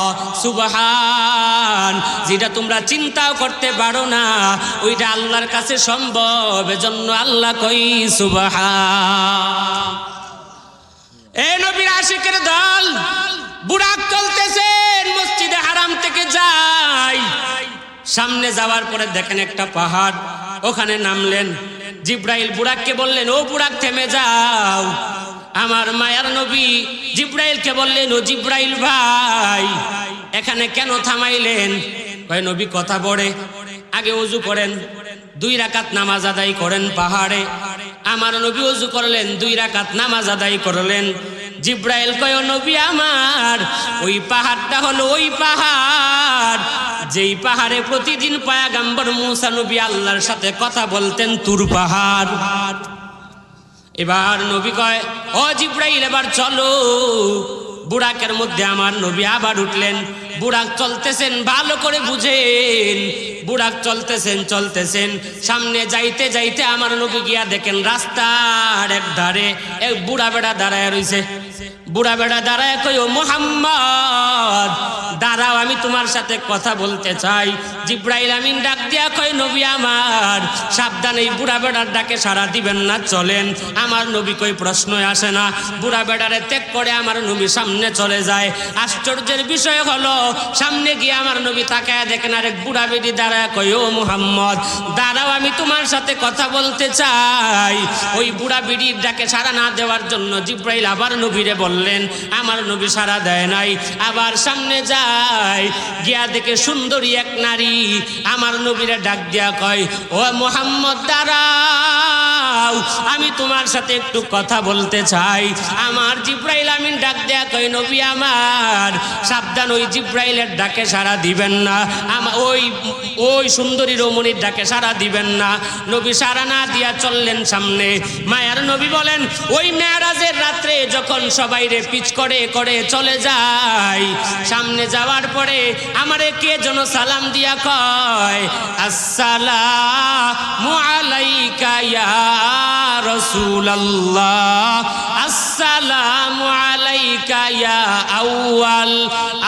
সুবহান, যেটা তোমরা চিন্তাও করতে পারো না, ওইটা আল্লাহর কাছে সম্ভব, এজন্য আল্লাহ কই সুবহান। এই নবীর আশিকের দল, বুরাক চলতেছেন, মসজিদে হারাম থেকে যায়। সামনে যাওয়ার পরে দেখেন একটা পাহাড়, ওখানে নামলেন। জিব্রাইল বুরাককে বললেন, ও বুরাক থেমে যাও। আমার মায়ার নবী জিব্রাইলকে বললেন, ও জিব্রাইল ভাই, এখানে কেন থামাইলেন? কয় নবী কথা পড়ে, আগে ওযু করেন, 2 রাকাত নামাজ আদায় করেন পাহাড়ে। আমার নবী ওযু করলেন, 2 রাকাত নামাজ আদায় করলেন। জিব্রাইল কয়, নবী আমার, ওই পাহাড়টা হলো ওই পাহাড় যেই পাহাড়ে প্রতিদিন পয়গম্বর মুসা নবী আল্লাহর সাথে কথা বলতেন, তুর পাহাড়। এবার নবী কয়, ও জিব্রাইল, এবার চলো। বুরাকের মধ্যে আমার নবী আবার উঠলেন। বুরাক চলতেছেন, ভালো করে বুঝেন, বুরাক চলতেছেন। সামনে যাইতে যাইতে আমার নবী গিয়া দেখেন রাস্তার এক ধারে এক বুড়া বেড়া দাঁড়ায় রইছে। বুড়া বেড়া দাঁড়ায় কই, ও মুহাম্মদ দাঁড়াও, আমি তোমার সাথে কথা বলতে চাই। জিব্রাইল আমিন ডাক দিয়া কয়, নবী আমার, সাবধান, এই বুড়া বেড়ার ডাকে সাড়া দিবেন না, চলেন। আমার নবী কই, প্রশ্নই আসে না। বুড়া বেড়ারে ত্যাগ করে আমার নবী সামনে চলে যায়। আশ্চর্যের বিষয় হলো, সামনে গিয়ে আমার নবী তাকায় দেখেন আরেক বুড়া বেড়ি দাঁড়ায় কই, ও মুহাম্মদ দাঁড়াও, আমি তোমার সাথে কথা বলতে চাই। ওই বুড়া বেড়ির ডাকে সাড়া না দেওয়ার জন্য জিব্রাইল আবার নবীরে বললেন, আমার নবী সাড়া দেয় নাই। আবার সামনে যায়, গিয়া দেখে সুন্দরী এক নারী আমার নবীরে ডাক দিয়া কয়, ও মুহাম্মদ দাঁড়াও, আমি তোমার সাথে একটু কথা বলতে চাই। আমার জিব্রাইল আমিন ডাক দেয়া কয়, নবী আমার, সাবধান, ওই জিব্রাইলের ডাকে সাড়া দিবেন না, ওই সুন্দরী রমণীর ডাকে সাড়া দিবেন না। নবী সাড়া না দিয়া চললেন সামনে। মায়ার নবী বলেন, ওই মেরাজের রাত্রে যখন সবাই রে পিছ করে করে চলে যায়, সামনে যাওয়ার পরে আমারে কে যেন সালাম দিয়া কয়, আসসালামু আলাইকা ইয়া রাসূলুল্লাহ, আসসালামু আলাইকা ইয়া আউয়াল,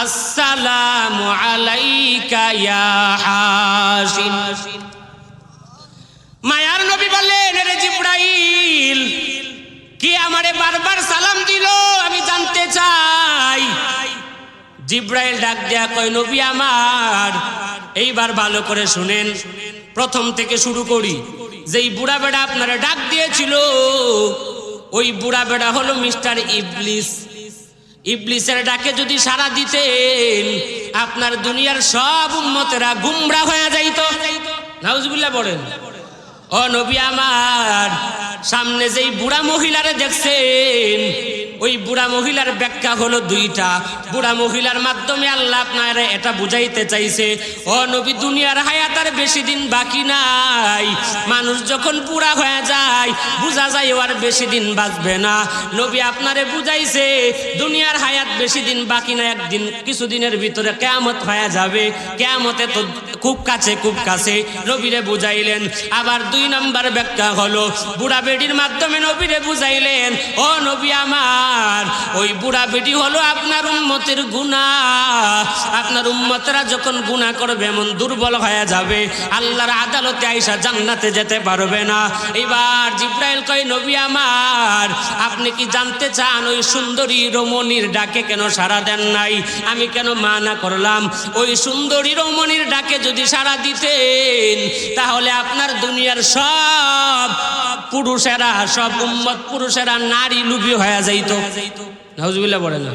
আসসালামু আলাইকা ইয়া হাশিম। মায়ার নবী বললেন, রে জিব্রাইল, কি আমারে বারবার সালাম দিল? আমি জানতে চাই নাই। জিব্রাইল ডাক দেয়া কয় নবী আমার, এইবার ভালো করে শুনেন, প্রথম থেকে শুরু করি। যেই বুড়া বেড়া আপনারা ডাক দিয়েছিল ওই বুড়া বেড়া হলো মিস্টার ইবলিস। ইবলিসের ডাকে যদি সাড়া দিতেন আপনার দুনিয়ার সব উম্মতেরা গুমরা হয়ে যাইতো। নাউজুবিল্লাহ বলেন। ও নবী আমার, সামনে যেই বুড়া মহিলারে দেখছেন ওই বুড়া মহিলার ব্যাখ্যা হলো দুইটা। বুড়া মহিলার মাধ্যমে আল্লাহ আপনারা এটা বুঝাইতে চাইছে, ও নবী দুনিয়ার হায়াত আর বেশি দিন বাকি নাই। মানুষ যখন বুড়া হয়ে যায় বুঝা যায় ও আর বেশি দিন বাঁচবে না। নবী আপনারে বুঝাইছে দুনিয়ার হায়াত বেশি দিন বাকি না, একদিন কিছুদিনের ভিতরে কিয়ামত হয়ে যাবে, কিয়ামতে তো খুব কাছে খুব কাছে। নবীরে বুঝাইলেন। আবার দুই নাম্বার ব্যাখ্যা হলো বুড়া বেডির মাধ্যমে নবীরে বুঝাইলেন, ও নবী আমার, ওই বুড়া বেডি হলো আপনার উম্মতের গুনাহ। আপনার উম্মতরা যখন গুনাহ করবে এমন দুর্বল হয়ে যাবে, আল্লাহর আদালতে আইসা জান্নাতে যেতে পারবে না। এবার জিব্রাইল কয় নবী আমার, আপনি কি জানতে চান ওই সুন্দরী রমণীর ডাকে কেন সাড়া দেন নাই? আমি কেন মানা করলাম? ওই সুন্দরী রমণীর ডাকে যদি সাড়া দিতেন তাহলে আপনার দুনিয়ার সব পুরুষেরা, সব উম্মত পুরুষেরা নারী লুবি হয়ে যাইত। নাউজুবিল্লাহ বলেন না।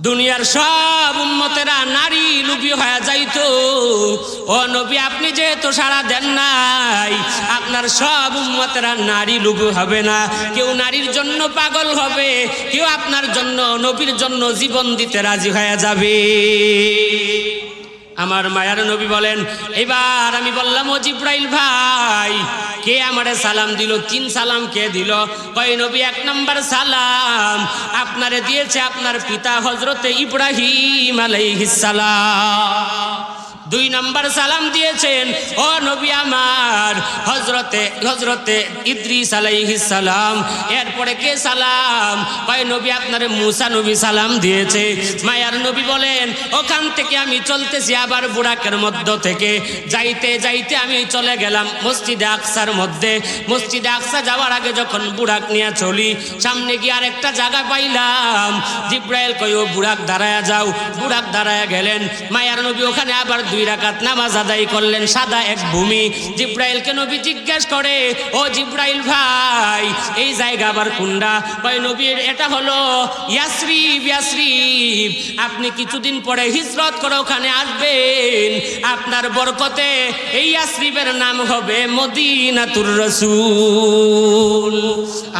দুনিয়ার সব উম্মতেরা নারী লুবি হয়ে যাইতো। ও নবী আপনি যেহেতু সাড়া দেন নাই, আপনার সব উম্মতেরা নারী লুবি হবে না। কেউ নারীর জন্য পাগল হবে, কেউ আপনার জন্য নবীর জন্য জীবন দিতে রাজি হয়ে যাবে। আমার মায়ার নবী বলেন, এবার আমি বললাম, ও জিব্রাইল ভাই, কে আমারে সালাম দিল? 3 সালাম কে দিল? কয় নবী 1 নাম্বার সালাম আপনারে দিয়েছে আপনার পিতা হযরতে ইব্রাহিম আলাইহিস সালাম। 2 নাম্বার সালাম দিয়েছেন ও নবী আমার হযরতে ইদ্রিস আলাইহিস সালাম। এরপরে কে সালাম? কয় নবী আপনারে মুসা নবী সালাম দিয়েছে। মায়ার নবী বলেন, ওখান থেকে আমি চলতেছি, আবার বুরাকের মধ্য থেকে যাইতে যাইতে আমি চলে গেলাম মসজিদে আকসার মধ্যে। মসজিদে আকসা যাওয়ার আগে যখন বুরাক নিয়ে চলি, সামনে গিয়ে আরেকটা জায়গা পাইলাম। জিব্রাইল কয় ও বুরাক দাঁড়ায়া যাও। বুরাক দাঁড়ায়া গেলেন। মায়ার নবী ওখানে আবার 2 রাকাত নামাজ আদায় করলেন, সাদা এক ভূমি। জিব্রাইলকে নবী জিজ্ঞেস করে, ও জিব্রাইল ভাই, এই জায়গা আবার কোনটা? কয় নবীর এটা হলো ইয়াসরিব। ইয়াসরিব, আপনি কিছুদিন পরে হিজরত করে ওখানে আসবেন, আপনার বরকতে এই ইয়াসরিবের নাম হবে মদিনাতুর রাসূল।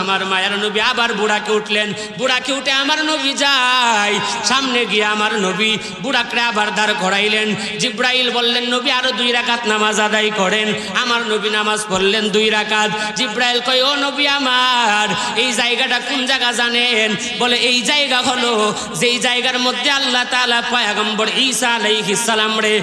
আমার মায়ের নবী আবার বুড়াকে উঠলেন। বুড়াকে উঠে আমার নবী যায়, সামনে গিয়ে আমার নবী বুড়াকে আবার দাঁড় করাইলেন। জিব্রাইল বললেন, নবী আরো 2 রাকাত নামাজ আদায় করেন। আমার নবী নামাজ পড়লেন 2 রাকাত। জিব্রাইল কয়, ও নবী আমার, এই জায়গাটা কোন জায়গা জানেন? বলে এই জায়গা হলো যেই জায়গার মধ্যে আল্লাহ তাআলা পয়গম্বর ঈসা আলাইহিস সালাম রে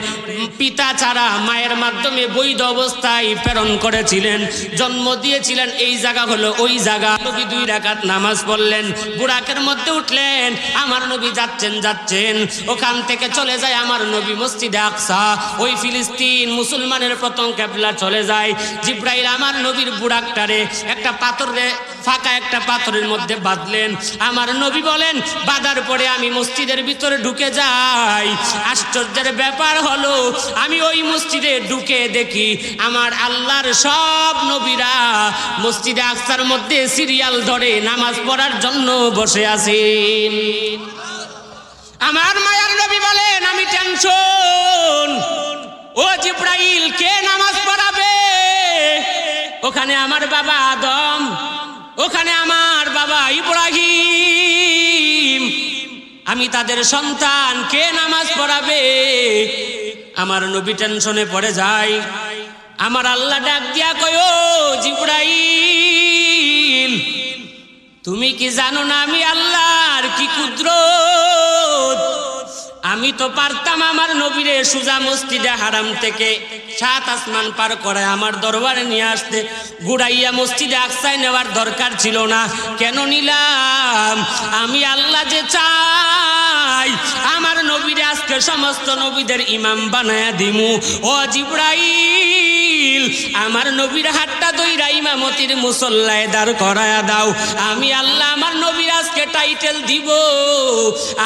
পিতা ছাড়া মায়ের মাধ্যমে বৈধ অবস্থায় প্রেরণ করেছিলেন, জন্ম দিয়েছিলেন। এই জায়গা হলো ওই জায়গা। নবী 2 রাকাত নামাজ পড়লেন, বুরাকের মধ্যে উঠলেন। আমার নবী যাচ্ছেন, ওখান থেকে চলে যায় আমার নবী মসজিদে আকসা, ওই ফিলিস্তিন মুসলমানের প্রথম কিবলা চলে যায়। জিব্রাইল আমার নবীর বুড়াকটারে একটা পাথরে, ফাঁকা একটা পাথরের মধ্যে বাঁধলেন। আমার নবী বলেন, বাঁধার পরে আমি মসজিদের ভিতরে ঢুকে যাই। আশ্চর্যের ব্যাপার হলো, আমি ওই মসজিদে ঢুকে দেখি আমার আল্লাহর সব নবীরা মসজিদে আকসার মধ্যে সিরিয়াল ধরে নামাজ পড়ার জন্য বসে আছেন। আমার মায়ার নবী বলেন, আমি টেনশন, ও জিব্রাইল, কে নামাজ পড়াবে? ওখানে আমার বাবা আদম, ওখানে আমার বাবা ইব্রাহিম, আমি তাদের সন্তান, কে নামাজ পড়াবে? আমার নবী টেনশনে পড়ে যায়। আমার আল্লাহ ডাক দিয়া কয়, ও জিব্রাইল, তুমি কি জানো না আমি আল্লাহর কি কুদরত? আমি তো পারতাম আমার নবীরে সুজা মসজিদে হারাম থেকে 7 আসমান পার করে আমার দরবারে নিয়ে আসতে, ঘুরাইয়া মসজিদে আকসায় নেওয়ার দরকার ছিল না। কেন নিলাম? আমি আল্লাহ যে চাই আমার নবীরে আজকে সমস্ত নবীদের ইমাম বানায়া দিমু। ও জিব্রাইল, আমার নবীর হাতটা ধইরা ইমামতির মুসল্লায় দাঁড় করায়া দাও। আমি আল্লাহ আমার নবীর আজকে টাইটেল দিব,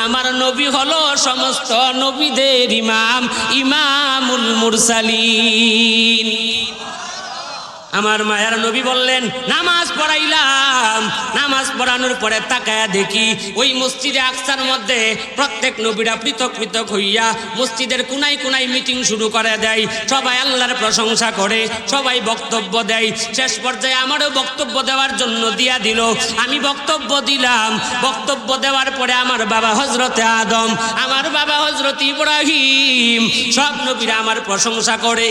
আমার নবী হলো সমস্ত নবীদের ইমাম, ইমামুল মুরসালিন। আমার মায়ার নবী বললেন নামাজ পড়াইলাম, নামাজ পড়ানোর পরে তাকায়া দেখি ওই মসজিদে আকসার মধ্যে প্রত্যেক নবীরা পৃথক পৃথক হইয়া মসজিদের কোনায় কোনায় মিটিং শুরু করে দেয়, সবাই আল্লাহর প্রশংসা করে, সবাই বক্তব্য দেয়। শেষ পর্যায়ে আমারও বক্তব্য দেওয়ার জন্য দিয়া দিল, আমি বক্তব্য দিলাম। বক্তব্য দেওয়ার পরে আমার বাবা হজরতে আদম, আমার বাবা হজরত ইব্রাহিম, সব নবীরা আমার প্রশংসা করে।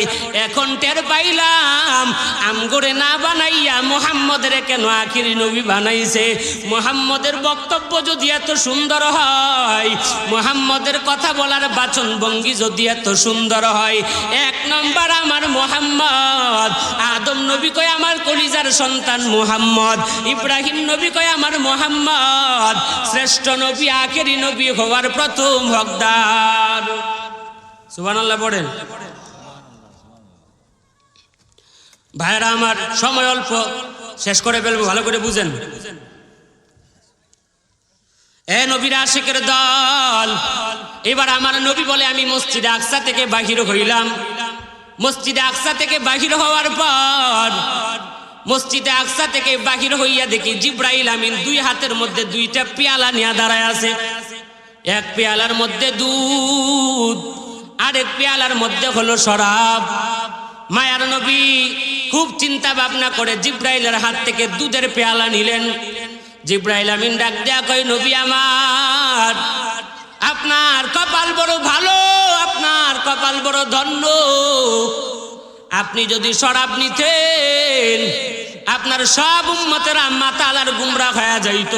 এখন টের পাইলাম আমগরে না বানাইয়া মুহাম্মদের কেন আখিরি নবী বানাইছে। মুহাম্মদের বক্তব্য যদি এত সুন্দর হয়, মুহাম্মদের কথা বলার বাচন ভঙ্গি যদি এত সুন্দর হয়, এক নম্বর আমার মুহাম্মদ, আদম নবী কয় আমার কলিজার সন্তান মুহাম্মদ, ইব্রাহিম নবী কয় আমার মুহাম্মদ শ্রেষ্ঠ নবী, আখিরি নবী হওয়ার প্রথম হকদার। সুবহানাল্লাহ পড়েন। ভাইরা আমার, সময় অল্প, শেষ করে ফেলবো, ভালো করে বুঝেন। এ নবীর আশিকের দল, এবার আমার নবী বলে আমি মসজিদে আকসা থেকে বাহির হইলাম। মসজিদে আকসা থেকে বাহির হওয়ার পর মসজিদে আকসা থেকে বাহির হইয়া দেখি জিব্রাইল আমিন দুই হাতের মধ্যে দুইটা পেয়ালা নিয়ে দাঁড়ায় আছে। এক পেয়ালার মধ্যে দুধ, আরেক পেয়ালার মধ্যে হলো শরাব। মায়ার নবী খুব চিন্তা ভাবনা করে জিব্রাইলের হাত থেকে দুধের পেয়ালা নিলেন। জিব্রাইল আমিন ডাক দেয়া কই নবী আমার, আপনার কপাল বড় ভালো, আপনার কপাল বড় ধন্য। আপনি যদি শরাব নিতেন আপনার সব উম্মতের আম্মা তালার গুমরা হয়ে যাইত।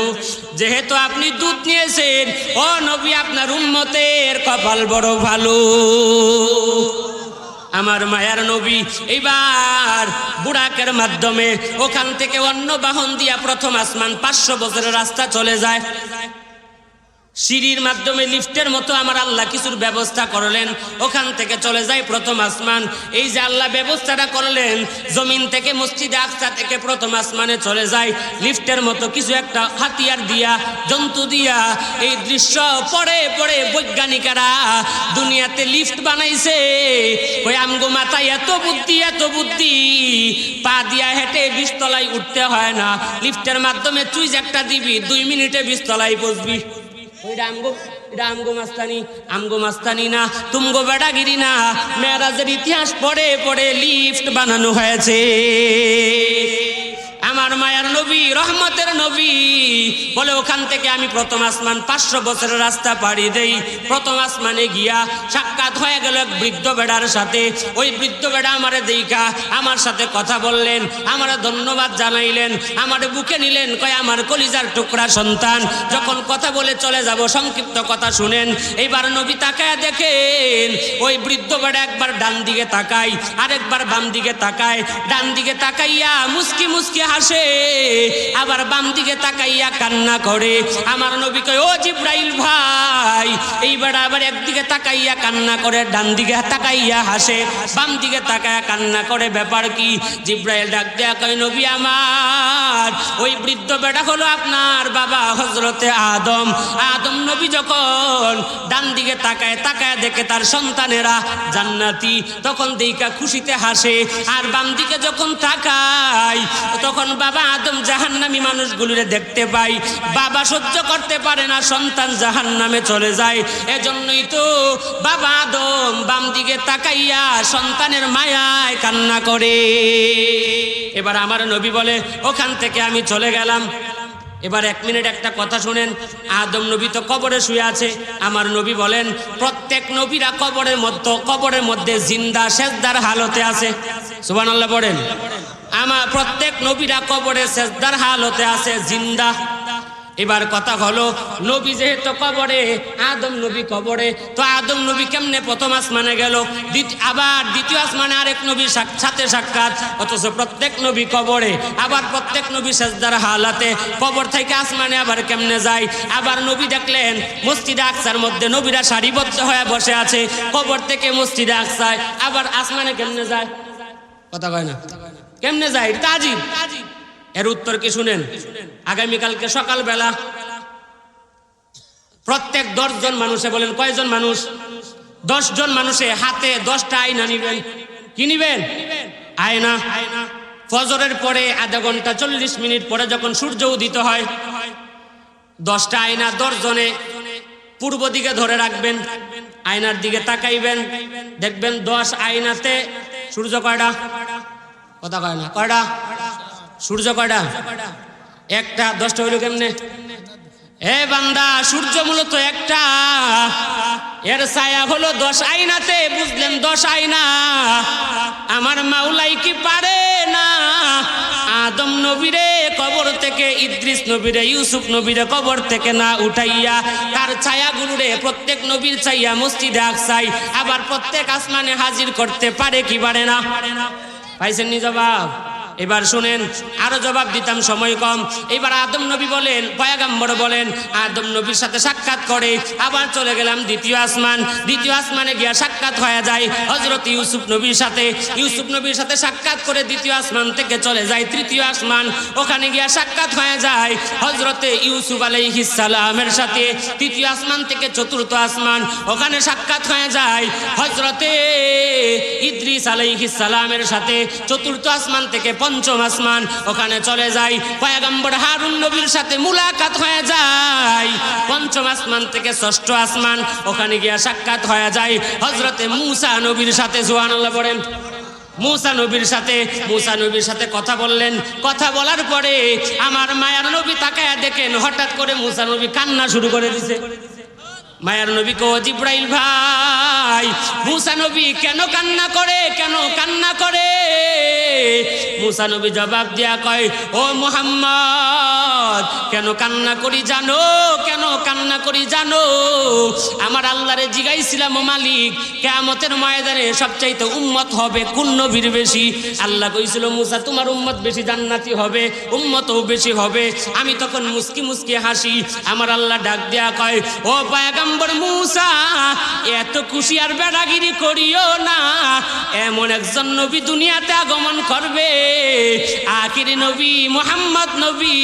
যেহেতু আপনি দুধ নিয়েছেন, ও নবী আপনার উম্মতের কপাল বড় ভালো। আমার মায়ার নবী এইবার বুড়াকের মাধ্যমে ওখান থেকে অন্য বাহন দিয়া প্রথম আসমান 500 বছরের রাস্তা চলে যায়। সিঁড়ির মাধ্যমে লিফটের মতো আমার আল্লাহ কিছুর ব্যবস্থা করলেন, ওখান থেকে চলে যায় প্রথম আসমান। এই যে আল্লাহ ব্যবস্থাটা করলেন, জমিন থেকে মসজিদে আকসা থেকে প্রথম আসমানে চলে যায় লিফটের মতো কিছু একটা হাতিয়ার দিয়া, জন্তু দিয়া। এই দৃশ্য পরে পরে বৈজ্ঞানিকেরা দুনিয়াতে লিফট বানাইছে। ওই আমগো মাথায় এত বুদ্ধি, এত বুদ্ধি, পা দিয়া হেঁটে 20 তলায় উঠতে হয় না, লিফটের মাধ্যমে চুইজ একটা দিবি, 2 মিনিটে 20 তলায় পৌঁছবি। আমগো মাস্তানি না, তুমগো বেড়াগিরি না, মেরাজের ইতিহাস পড়ে পড়ে লিফট বানানো হয়েছে। আমার মায়ার নবী, রহমতের নবী বলে ওখান থেকে আমি প্রথম আসমান 500 বছরের রাস্তা পাড়ি দেই। প্রথম আসমানে গিয়া সাক্ষাৎ হয়ে গেল এক বৃদ্ধ বেড়ার সাথে। ওই বৃদ্ধ বেড়া আমারে দেইখা আমার সাথে কথা বললেন, আমারে ধন্যবাদ জানাইলেন, আমারে বুকে নিলেন, কয় আমার কলিজার টুকরা সন্তান। যখন কথা বলে চলে যাব, সংক্ষিপ্ত কথা শুনেন। এইবার নবী তাকায় দেখেন ওই বৃদ্ধ বেড়া একবার ডান দিকে তাকায়, আরেকবার বাম দিকে তাকায়। ডান দিকে তাকাইয়া মুস্কি মুস্কি হাসে, আবার বাম দিকে তাকাইয়া কান্না করে। আমার নবী কয় ও জিব্রাইল ভাই, এই বেড়া আবার একদিকে তাকাইয়া কান্না করে, ডান দিকে তাকাইয়া হাসে, বাম দিকে তাকাইয়া কান্না করে, ব্যাপার কি? জিব্রাইল ডাক দেয়া কয় নবী আমার, ওই বৃদ্ধ বেড়া হলো আপনার বাবা হযরতে আদম। আদম নবী যখন ডান দিকে তাকায়, তাকায় দেখে তার সন্তানেরা জান্নাতি, তখন দেইকা খুশিতে হাসে। আর বাম দিকে যখন তাকায় তখন বাবা আদম জাহান্নামী মানুষগুলোরে দেখতে পাই। বাবা সহ্য করতে পারে না, সন্তান জাহান্নামে চলে যায়। এজন্যই তো বাবা আদম বাম দিকে তাকাইয়া সন্তানের মায়ায় কান্না করে। এবার আমার নবী বলে ওখান থেকে আমি চলে গেলাম। এবার 1 মিনিট একটা কথা শুনেন। আদম নবী তো কবরে শুয়ে আছে। আমার নবী বলেন প্রত্যেক নবীরা কবরের মধ্যে জিন্দা সেজদার হালতে আছে। সুবহানাল্লাহ পড়েন। আমার প্রত্যেক নবীরা কবরে সেজদার হালতে আছে, জিন্দা। এবার কথা হলো, নবী যেহেতু কবরে, আদম নবী কবরে, তো আদম নবী কেমনে প্রথম আসমানে গেল? আবার দ্বিতীয় আসমানে আরেক নবীর সাথে সাক্ষাৎ, অথচ প্রত্যেক নবী কবরে, আবার প্রত্যেক নবী সেজদার হালাতে। কবর থেকে আসমানে আবার কেমনে যায়? আবার নবী দেখলেন মসজিদে আকসার মধ্যে নবীরা সারিবদ্ধ হয়ে বসে আছে। কবর থেকে মসজিদে আকসায়, আবার আসমানে কেমনে যায়? কথা কয় না, কেমনে যায়? এটা আজীব। এর উত্তর কি শুনেন। আগামীকালকে সকালবেলা প্রত্যেক 10 জন মানুষে, বলেন কয়জন মানুষ? 10 জন মানুষে হাতে 10টা আয়না নিবেন। কি নিবেন? আয়না। ফজরের পরে আধা ঘন্টা 40 মিনিট পরে যখন সূর্য উদিত হয়, 10টা আয়না 10 জনে পূর্ব দিকে ধরে রাখবেন, আয়নার দিকে তাকাইবেন, দেখবেন 10 আয়নাতে সূর্য কয়টা? কথা কয় না, কয়টা? সূর্য কয়টা? একটা। 10টা হইল কেমনে? এ বান্দা, সূর্য মূলত একটা, এর ছায়া হলো 10 আয়নাতে। বুঝলেন? 10 আয়না। আমার মাওলাই কি পারে না আদম নবীরে কবর থেকে, ইদ্রিস নবীরে, ইউসুফ নবীরে কবর থেকে না উঠাইয়া তার ছায়াগুলোরে প্রত্যেক নবীর ছায়া মসজিদে আকসায় আবার প্রত্যেক আসমানে হাজির করতে পারে কি পারে না? পাইছেন নি জবাব? এবার শুনেন, আরো জবাব দিতাম, সময় কম। এবার আদম নবী বলেন, পয়গম্বর বলেন, আদম নবীর সাথে সাক্ষাৎ করে আবার চলে গেলাম দ্বিতীয় আসমান। দ্বিতীয় আসমানে গিয়া সাক্ষাৎ হয়ে যায় হযরত ইউসুফ নবীর সাথে। ইউসুফ নবীর সাথে সাক্ষাৎ করে দ্বিতীয় আসমান থেকে চলে যায় তৃতীয় আসমান। ওখানে গিয়া সাক্ষাৎ হয়ে যায় হযরতে ইউসুফ আলাইহিস সালামের সাথে। তৃতীয় আসমান থেকে চতুর্থ আসমান, ওখানে সাক্ষাৎ হয়ে যায় হযরতে ইদ্রিস আলাইহিস সালামের সাথে। চতুর্থ আসমান থেকে পঞ্চম আসমান, ওখানে চলে যায় পয়গম্বর হারুন নবীর সাথে মুলাকাত হয়ে যায়। পঞ্চম আসমান থেকে ষষ্ঠ আসমান, ওখানে গিয়া সাক্ষাৎ হয়ে যায় হযরতে মূসা নবীর সাথে। সুবহানাল্লাহ পড়েন। মূসা নবীর সাথে কথা বললেন। কথা বলার পরে আমার মায়ার নবী তাকায়া দেখেন, হঠাৎ করে মূসা নবী কান্না শুরু করে দিছে। মায়ার নবী কো, জিব্রাইল ভাই, মূসা নবী কেন কান্না করে? কেন কান্না করে? মূসা নবী জবাব দিয়া কয়, ও মুহাম্মদ, কেন কান্না করি জানো? কেন কান্না করি জানো? আমার আল্লাহরে জিগাইছিলাম, ও মালিক, কিয়ামতের ময়দানে সবচাইতে উম্মত হবে কোন নবীর বেশি? আল্লাহ কইছিল, মূসা তোমার উম্মত বেশি জান্নাতি হবে, উম্মতও বেশি হবে। আমি তখন মুস্কি মুস্কি হাসি। আমার আল্লাহ ডাক দিয়া কয়, ও পয়গম্বর মূসা, এত খুশি আর বেড়াগিরি করিও না। এমন একজন নবী দুনিয়াতে আগমন করবে, আখিরি নবী মুহাম্মদ নবী।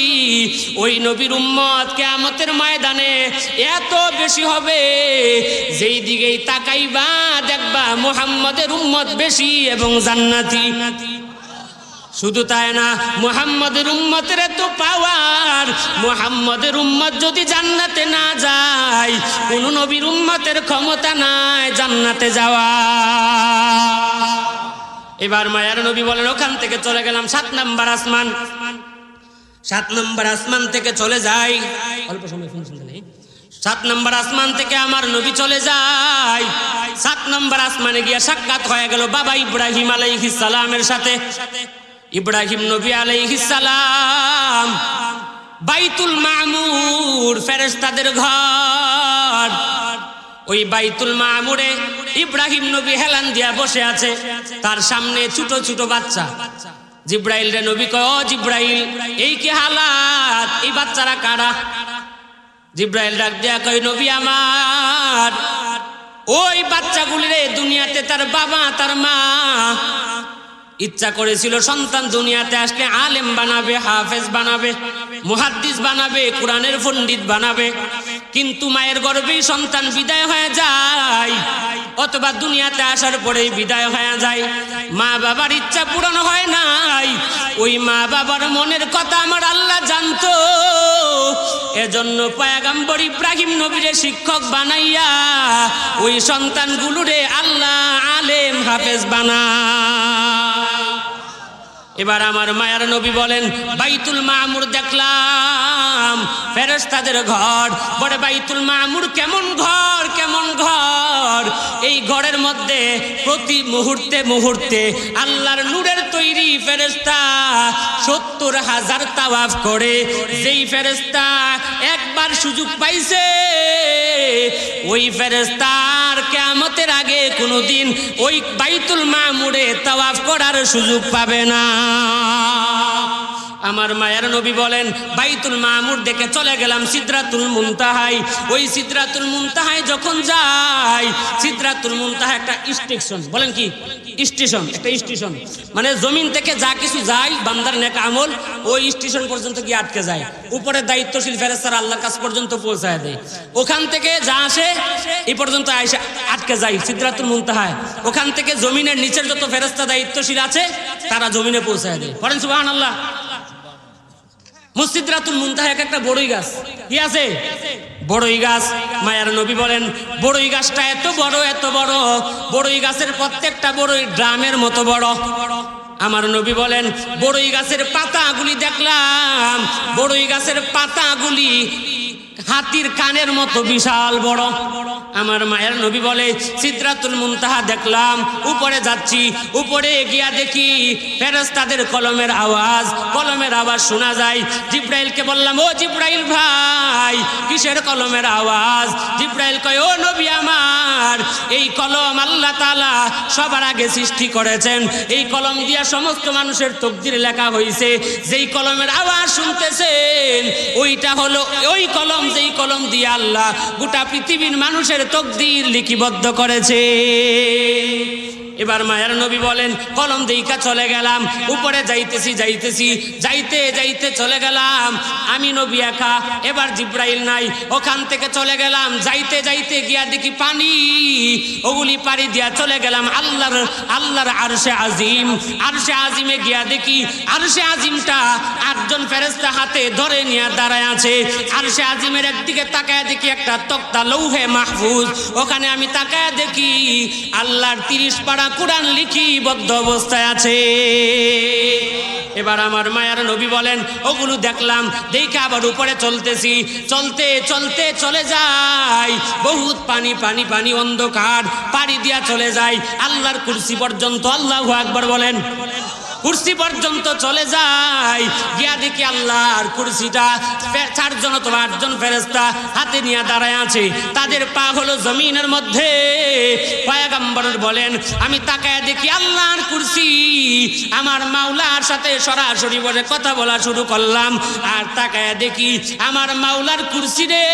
ওই নবীর উম্মত কিয়ামতের ময়দানে এত বেশি হবে, যেই দিকেই তাকাইবা দেখবা মুহাম্মদের উম্মত বেশি এবং জান্নাতি। শুধু তাই না, মুহাম্মদের উম্মতের এত পাওয়ার, মুহাম্মদের উম্মত যদি জান্নাতে না যায়, কোন নবীর উম্মতের ক্ষমতা নাই জান্নাতে যাওয়া। এবার মায়ার নবী বলেন, ওখান থেকে চলে গেলাম 7 নম্বর আসমান। 7 নম্বর আসমান থেকে চলে যাই, অল্প সময় ফোন শুনতে নেই। 7 নম্বর আসমান থেকে আমার নবী চলে যায়। 7 নম্বর আসমানে গিয়া সাক্ষাৎ হয়ে গেল বাবা ইব্রাহিম আলাইহিস সালামের সাথে। ইব্রাহিম নবী আলাইহিস সালাম বাইতুল মামুর, ফেরেশতাদের ঘর, ওই বাইতুল মামুরে ইব্রাহিম নবী হেলান দিয়া বসে আছে। তার সামনে ছোট ছোট বাচ্চা। জিব্রাইল রে নবী কয়, ও জিব্রাইল, এই কি হালাত? এই বাচ্চারা কারা? জিব্রাইল ডাক দিয়া কয়, নবী আমার, ওই বাচ্চাগুলিরে দুনিয়াতে তার বাবা তার মা ইচ্ছা করেছিল সন্তান দুনিয়াতে আসলে আলেম বানাবে, হাফেজ বানাবে, মুহাদ্দিস বানাবে, কোরআনের পণ্ডিত বানাবে, কিন্তু মায়ের গর্ভেই সন্তান বিদায় হয়ে যায়, অথবা দুনিয়াতে আসার পরেই বিদায় হয়ে যায়। মা বাবার ইচ্ছা পূরণ হয় নাই। ওই মা বাবার মনের কথা আমার আল্লাহ জানতো। এজন্য পয়গম্বর ইব্রাহিম নবীরে শিক্ষক বানাইয়া ওই সন্তানগুলোরে আল্লাহ আলেম হাফেজ বানায়। এবার আমার মায়ার নবী বলেন, বাইতুল মামুর দেখলাম, ফেরেশতাদের ঘর। বড় বাইতুল মামুর কেমন ঘর, কেমন ঘর! এই ঘরের মধ্যে প্রতি মুহূর্তে মুহূর্তে আল্লাহর নূরের তৈরি ফেরেশতা 70,000 তাওয়াফ করে। যেই ফেরেশতা একবার সুযোগ পাইছে, ওই ফেরেশতার কিয়ামতের আগে কোনোদিন ওই বাইতুল মামুরে তাওয়াফ করার সুযোগ পাবে না। আমার মায়ের নবী বলেন, বাইতুল মামুর দেখে চলে গেলাম সিদরাতুল মুনতাহায়। ওই সিদরাতুল মুনতাহায় যখন যাই, সিদরাতুল মুনতাহা একটা স্টেশন, বলেন কি স্টেশন, একটা স্টেশন মানে জমিন থেকে যা কিছু যায় বান্দার নেক আমল ওই স্টেশন পর্যন্ত গিয়ে আটকে যায়, উপরে দায়িত্বশীল ফেরেশতারা আল্লাহর কাছ পর্যন্ত পৌঁছায় দেয়। ওখান থেকে যা আসে এই পর্যন্ত আইসা আটকে যায় সিদরাতুল মুনতাহায়। ওখান থেকে জমিনের নিচের যত ফেরেশতা দায়িত্বশীল আছে তারা জমিনে পৌঁছায় দেয়। পড়েন সুবহানাল্লাহ। সিদরাতুল মুনতাহা একটা বড়ই গাছ, কি আছে? বড়ই গাছ। মায়ার নবী বলেন বড়ই গাছটা এত বড় এত বড়, বড়ই গাছের প্রত্যেকটা বড়ই ড্রামের মতো বড়। আমার নবী বলেন বড়ই গাছের পাতাগুলি দেখলাম, বড়ই গাছের পাতাগুলি হাতির কানের মতো বিশাল বড়। আমার মায়ের নবী বলে সিদরাতুল মুনতাহা দেখলাম, উপরে যাচ্ছি, উপরে গিয়া দেখি ফেরেশতাদের কলমের আওয়াজ শোনা যায়। জিব্রাইলকে বললাম, ও জিব্রাইল ভাই কিসের কলমের আওয়াজ? জিব্রাইল কয়, ও নবী আমার, এই কলম আল্লাহ তাআলা সবার আগে সৃষ্টি করেছেন, এই কলম দিয়া সমস্ত মানুষের তকদির লেখা হয়েছে। যেই কলমের আওয়াজ শুনতেছেন ওইটা হলো ওই কলম, যেই কলম দিয়ে আল্লাহ গোটা পৃথিবীর মানুষের তকদির লিপিবদ্ধ করেছে। এবার মায়ের নবী বলেন কলম দেইকা চলে গেলাম, উপরে যাইতে যাইতে চলে গেলাম আমি নবী একা, এবার জিব্রাইল নাই। ওখান থেকে চলে গেলাম, যাইতে গিয়া দেখি পানি, ওগুলি পাড়ি দিয়া চলে গেলাম আল্লাহর আরশে আজিমে গিয়া দেখি আরশে আজিমটা 8 জন ফেরেশতা হাতে ধরে নিয়ে দাঁড়ায় আছে। আরশে আজিমের একদিকে তাকায় দেখি একটা তক্তা লৌহে মাহফুজ, ওখানে আমি তাকায় দেখি আল্লাহর 30 পারা কুরআন লিখিবদ্ধ অবস্থায় আছে। এবার আমার মায়ার নবী বলেন ওগুলো দেখলাম, দেখে আবার উপরে চলতেছি, চলতে চলে যাই, বহুত পানি অন্ধকার, পাড়ি দিয়া চলে যায় আল্লাহর কুরসি পর্যন্ত। আল্লাহু আকবার বলেন। কুরসি পর্যন্ত চলে যায়, গিয়া দেখি আল্লাহর কুরসিটা 4 জন অথবা 8 জন ফেরেশতা হাতে নিয়ে দাঁড়ায় আছে, তাদের পা হলো জমিনের মধ্যে। পয়গম্বর বলেন আমি তাকায় দেখি আল্লাহর কুরসি, আমার মাওলার সাথে সরাসরি বসে কথা বলা শুরু করলাম। আর তাকায় দেখি আমার মাওলার কুরসি রে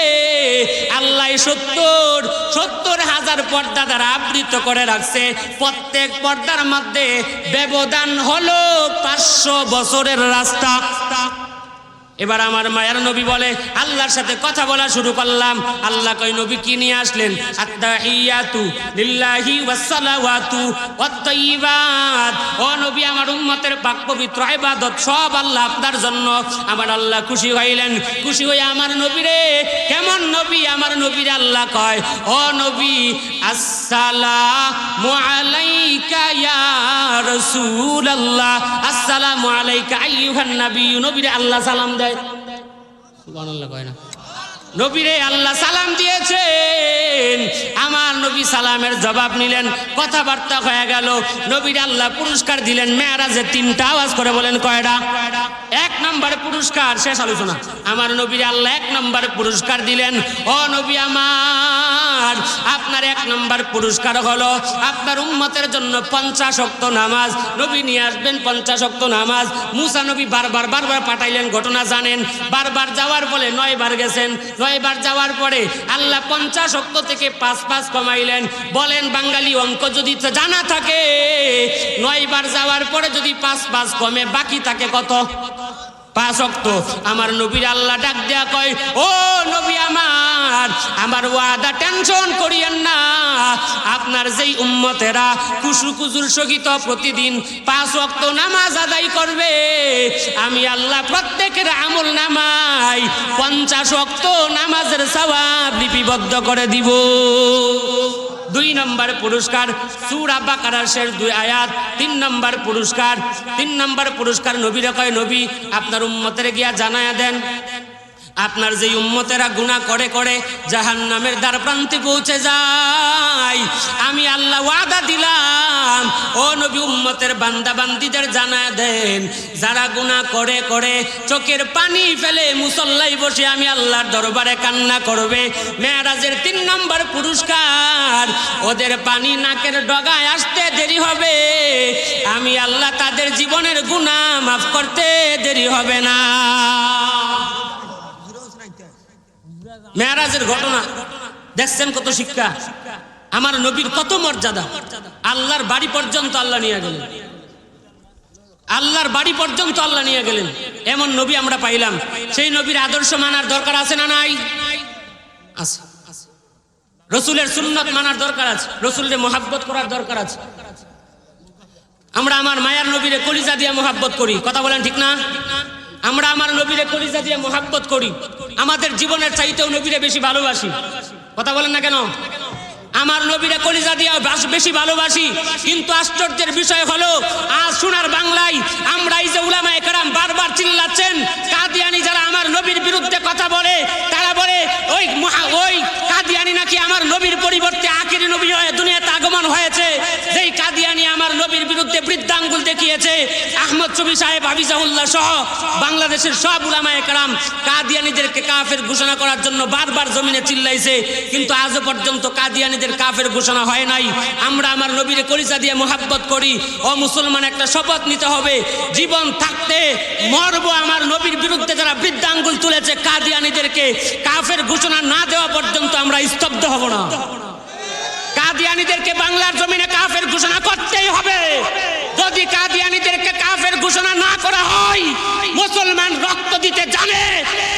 আল্লাহ 70,000 পর্দা দ্বারা আবৃত করে রাখছে। প্রত্যেক পর্দার মধ্যে ব্যবধান হলো 500 বছরের রাস্তা। এবার আমার মায়ের নবী বলে আল্লাহর সাথে কথা বলা শুরু করলাম। আল্লাহ কই নবী কি নিয়ে আসলেন? আত্তাহিয়াতু লিল্লাহি ওয়াসসালাওয়াতু ওয়াত-তাইয়্যিবাত। ও নবী আমার উম্মতের পাক পবিত্র ইবাদত সব আল্লাহ আপনার জন্য। আমার আল্লাহ খুশি হইলেন, খুশি হয়ে আমার নবীরে, কেমন নবী? আমার নবীরে আল্লাহ কয়, ও নবী আসসালামু আলাইকা ইয়া রাসূলুল্লাহ, আসসালামু আলাইকা আইয়ুহান নবী। নবীরে আল্লাহ সালাম দেয়, সুবহানাল্লাহ কয় না? নবীরে আল্লাহ সালাম দিয়েছেন, আমার নবী সালামের জবাব নিলেন, কথাবার্তা হয়ে গেল। নবীরে আল্লাহ পুরস্কার দিলেন মেরাজে 3টা, আওয়াজ করে বলেন কয়টা? 1 নম্বর পুরস্কার, শেষ আলোচনা। আমার নবীরে আল্লাহ 1 নম্বর পুরস্কার দিলেন। ও নবী আমার, আপনার 1 নম্বর পুরস্কার হলো আপনার উম্মতের জন্য 50 ওয়াক্ত নামাজ নবী নিয়ে আসবেন। 50 ওয়াক্ত নামাজ মুসা নবী বারবার পাঠাইলেন, ঘটনা জানেন। বারবার যাওয়ার ফলে 9 বার গেছেন, 9 বার যাওয়ার পরে আল্লাহ 50 ওয়াক্ত থেকে 5 কমাইলেন। বলেন বাঙালি অঙ্ক যদি জানা থাকে, 9 বার যাওয়ার পরে যদি 5 কমে বাকি থাকে কত? 5 ওয়াক্ত। আমার নবীর আল্লাহ ডাক দেয়া কয়, ও নবী আমার ওয়াদা টেনশন করিয়েন না, আপনার যেই উম্মতেরা কুসুর সহিত প্রতিদিন 5 ওয়াক্ত নামাজ আদায় করবে, আমি আল্লাহ প্রত্যেকের আমল নামায় 50 ওয়াক্ত নামাজের সওয়াব লিপিবদ্ধ করে দিব। 2 নম্বর পুরস্কার সূরা বাকারার শেষ 2 আয়াত। 3 নম্বর পুরস্কার নবীরে কয়, নবী আপনার উম্মতের গিয়া জানায়া দেন, আপনার যে উম্মতেরা গুনাহ করে জাহান্নামের দ্বার প্রান্তে পৌঁছে যায়, আমি আল্লাহ ওয়াদা দিলাম, ও নবী উম্মতের বান্দা বান্দীদের জানায়া দেন, যারা গুনাহ করে চোখের পানি ফেলে মুসল্লায় বসে আমি আল্লাহর দরবারে কান্না করবে, মেরাজের 3 নম্বর পুরস্কার, ওদের পানি নাকের ডগায় আসতে দেরি হবে, আমি আল্লাহ তাদের জীবনের গুনাহ মাফ করতে দেরি হবে না। মেরাজের ঘটনা দেখছেন, কত শিক্ষা। আমার নবীর কত মর্যাদা, আল্লাহর বাড়ি পর্যন্ত আল্লাহ নিয়ে গেলেন, আল্লাহর বাড়ি পর্যন্ত আল্লাহ নিয়ে গেলেন। এমন নবী আমরা পাইলাম। সেই নবীর আদর্শ মানার দরকার আছে না নাই? আছে। রসুলের সুন্নাত মানার দরকার আছে, রসুলের মহাব্বত করার দরকার আছে। আমরা আমার মায়ার নবীরে কলিজা দিয়ে মহাব্বত করি, কথা বলেন ঠিক না? আমরা আমার নবীরে কলিজা দিয়ে মহাব্বত করি, আমাদের জীবনের চাইতেও নবীরে বেশি ভালোবাসি, কথা বলেন না কেন? আমার নবীরে কলিজা দিয়ে বেশি ভালোবাসি। কিন্তু আশ্চর্যের বিষয় হলো আজ সোনার বাংলায় আমরা এই যে উলামায়ে কেরাম বারবার চিল্লাচ্ছেন, কাদিয়ানি যারা আমার নবীর বিরুদ্ধে কথা বলে তারা বলে ওই কাদিয়ানি নাকি আমার নবীর পরিবর্তে আখিরি নবী হয়ে দুনিয়াতে আগমন হয়েছে। যেই কাদিয়ানি আমার নবীর বিরুদ্ধে বৃদ্ধাঙ্গুল দেখিয়েছে, আহমদ শফি সাহেব হাফিজাহুল্লাহ সহ বাংলাদেশের সব উলামায়ে কেরাম কাদিয়ানিদেরকে কাফের ঘোষণা করার জন্য বারবার জমিনে চিল্লাইছে, কিন্তু আজও পর্যন্ত কাদিয়ানি কাফের ঘোষণা হয় নাই। আমরা আমার নবীরে কলিজা দিয়ে মোহাব্বত করি। ও মুসলমান, একটা শপথ নিতে হবে, জীবন থাকতে মরবো আমার নবীর বিরুদ্ধে যারা বৃদ্ধাঙ্গুল তুলেছে কাদিয়ানিদেরকে কাফের ঘোষণা না দেওয়া পর্যন্ত আমরা স্তব্ধ হব না। কাদিয়ানিদেরকে বাংলার জমিনে কাফের ঘোষণা করতেই হবে। যদি কাদিয়ানিদেরকে কাফের ঘোষণা না করা হয়, মুসলমান রক্ত দিতে জানে,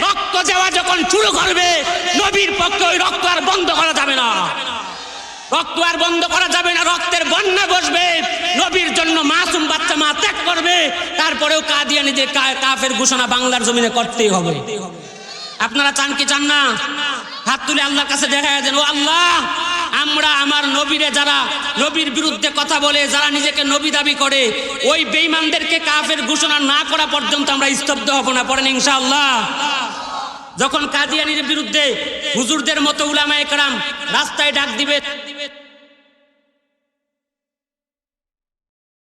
রক্ত দেওয়া যখন শুরু করবে নবীর পক্ষে ওই রক্ত আর বন্ধ করা যাবে না, রক্ত আর বন্ধ করা যাবে না। রক্তের বন্যা বসবে, নবীর জন্য মাসুম বাচ্চা মা ত্যাগ করবে, তারপরেও কাদিয়ানিদের কাফের ঘোষণা বাংলার জমিনে করতেই হবে। আপনারা চান কি চান না? হাত তুলে আল্লাহর কাছে দেখা দেন, ও আল্লাহ, আমরা আমার নবীরে যারা নবীর বিরুদ্ধে কথা বলে, যারা নিজেকে নবী দাবি করে, ওই বেঈমানদেরকে কাফের ঘোষণা না করা পর্যন্ত আমরা স্তব্ধ হব না। পড়েন ইনশাআল্লাহ। যখন কাদিয়ানির বিরুদ্ধে হুজুরদের মতো উলামায়ে কেরাম রাস্তায় ডাক দিবে,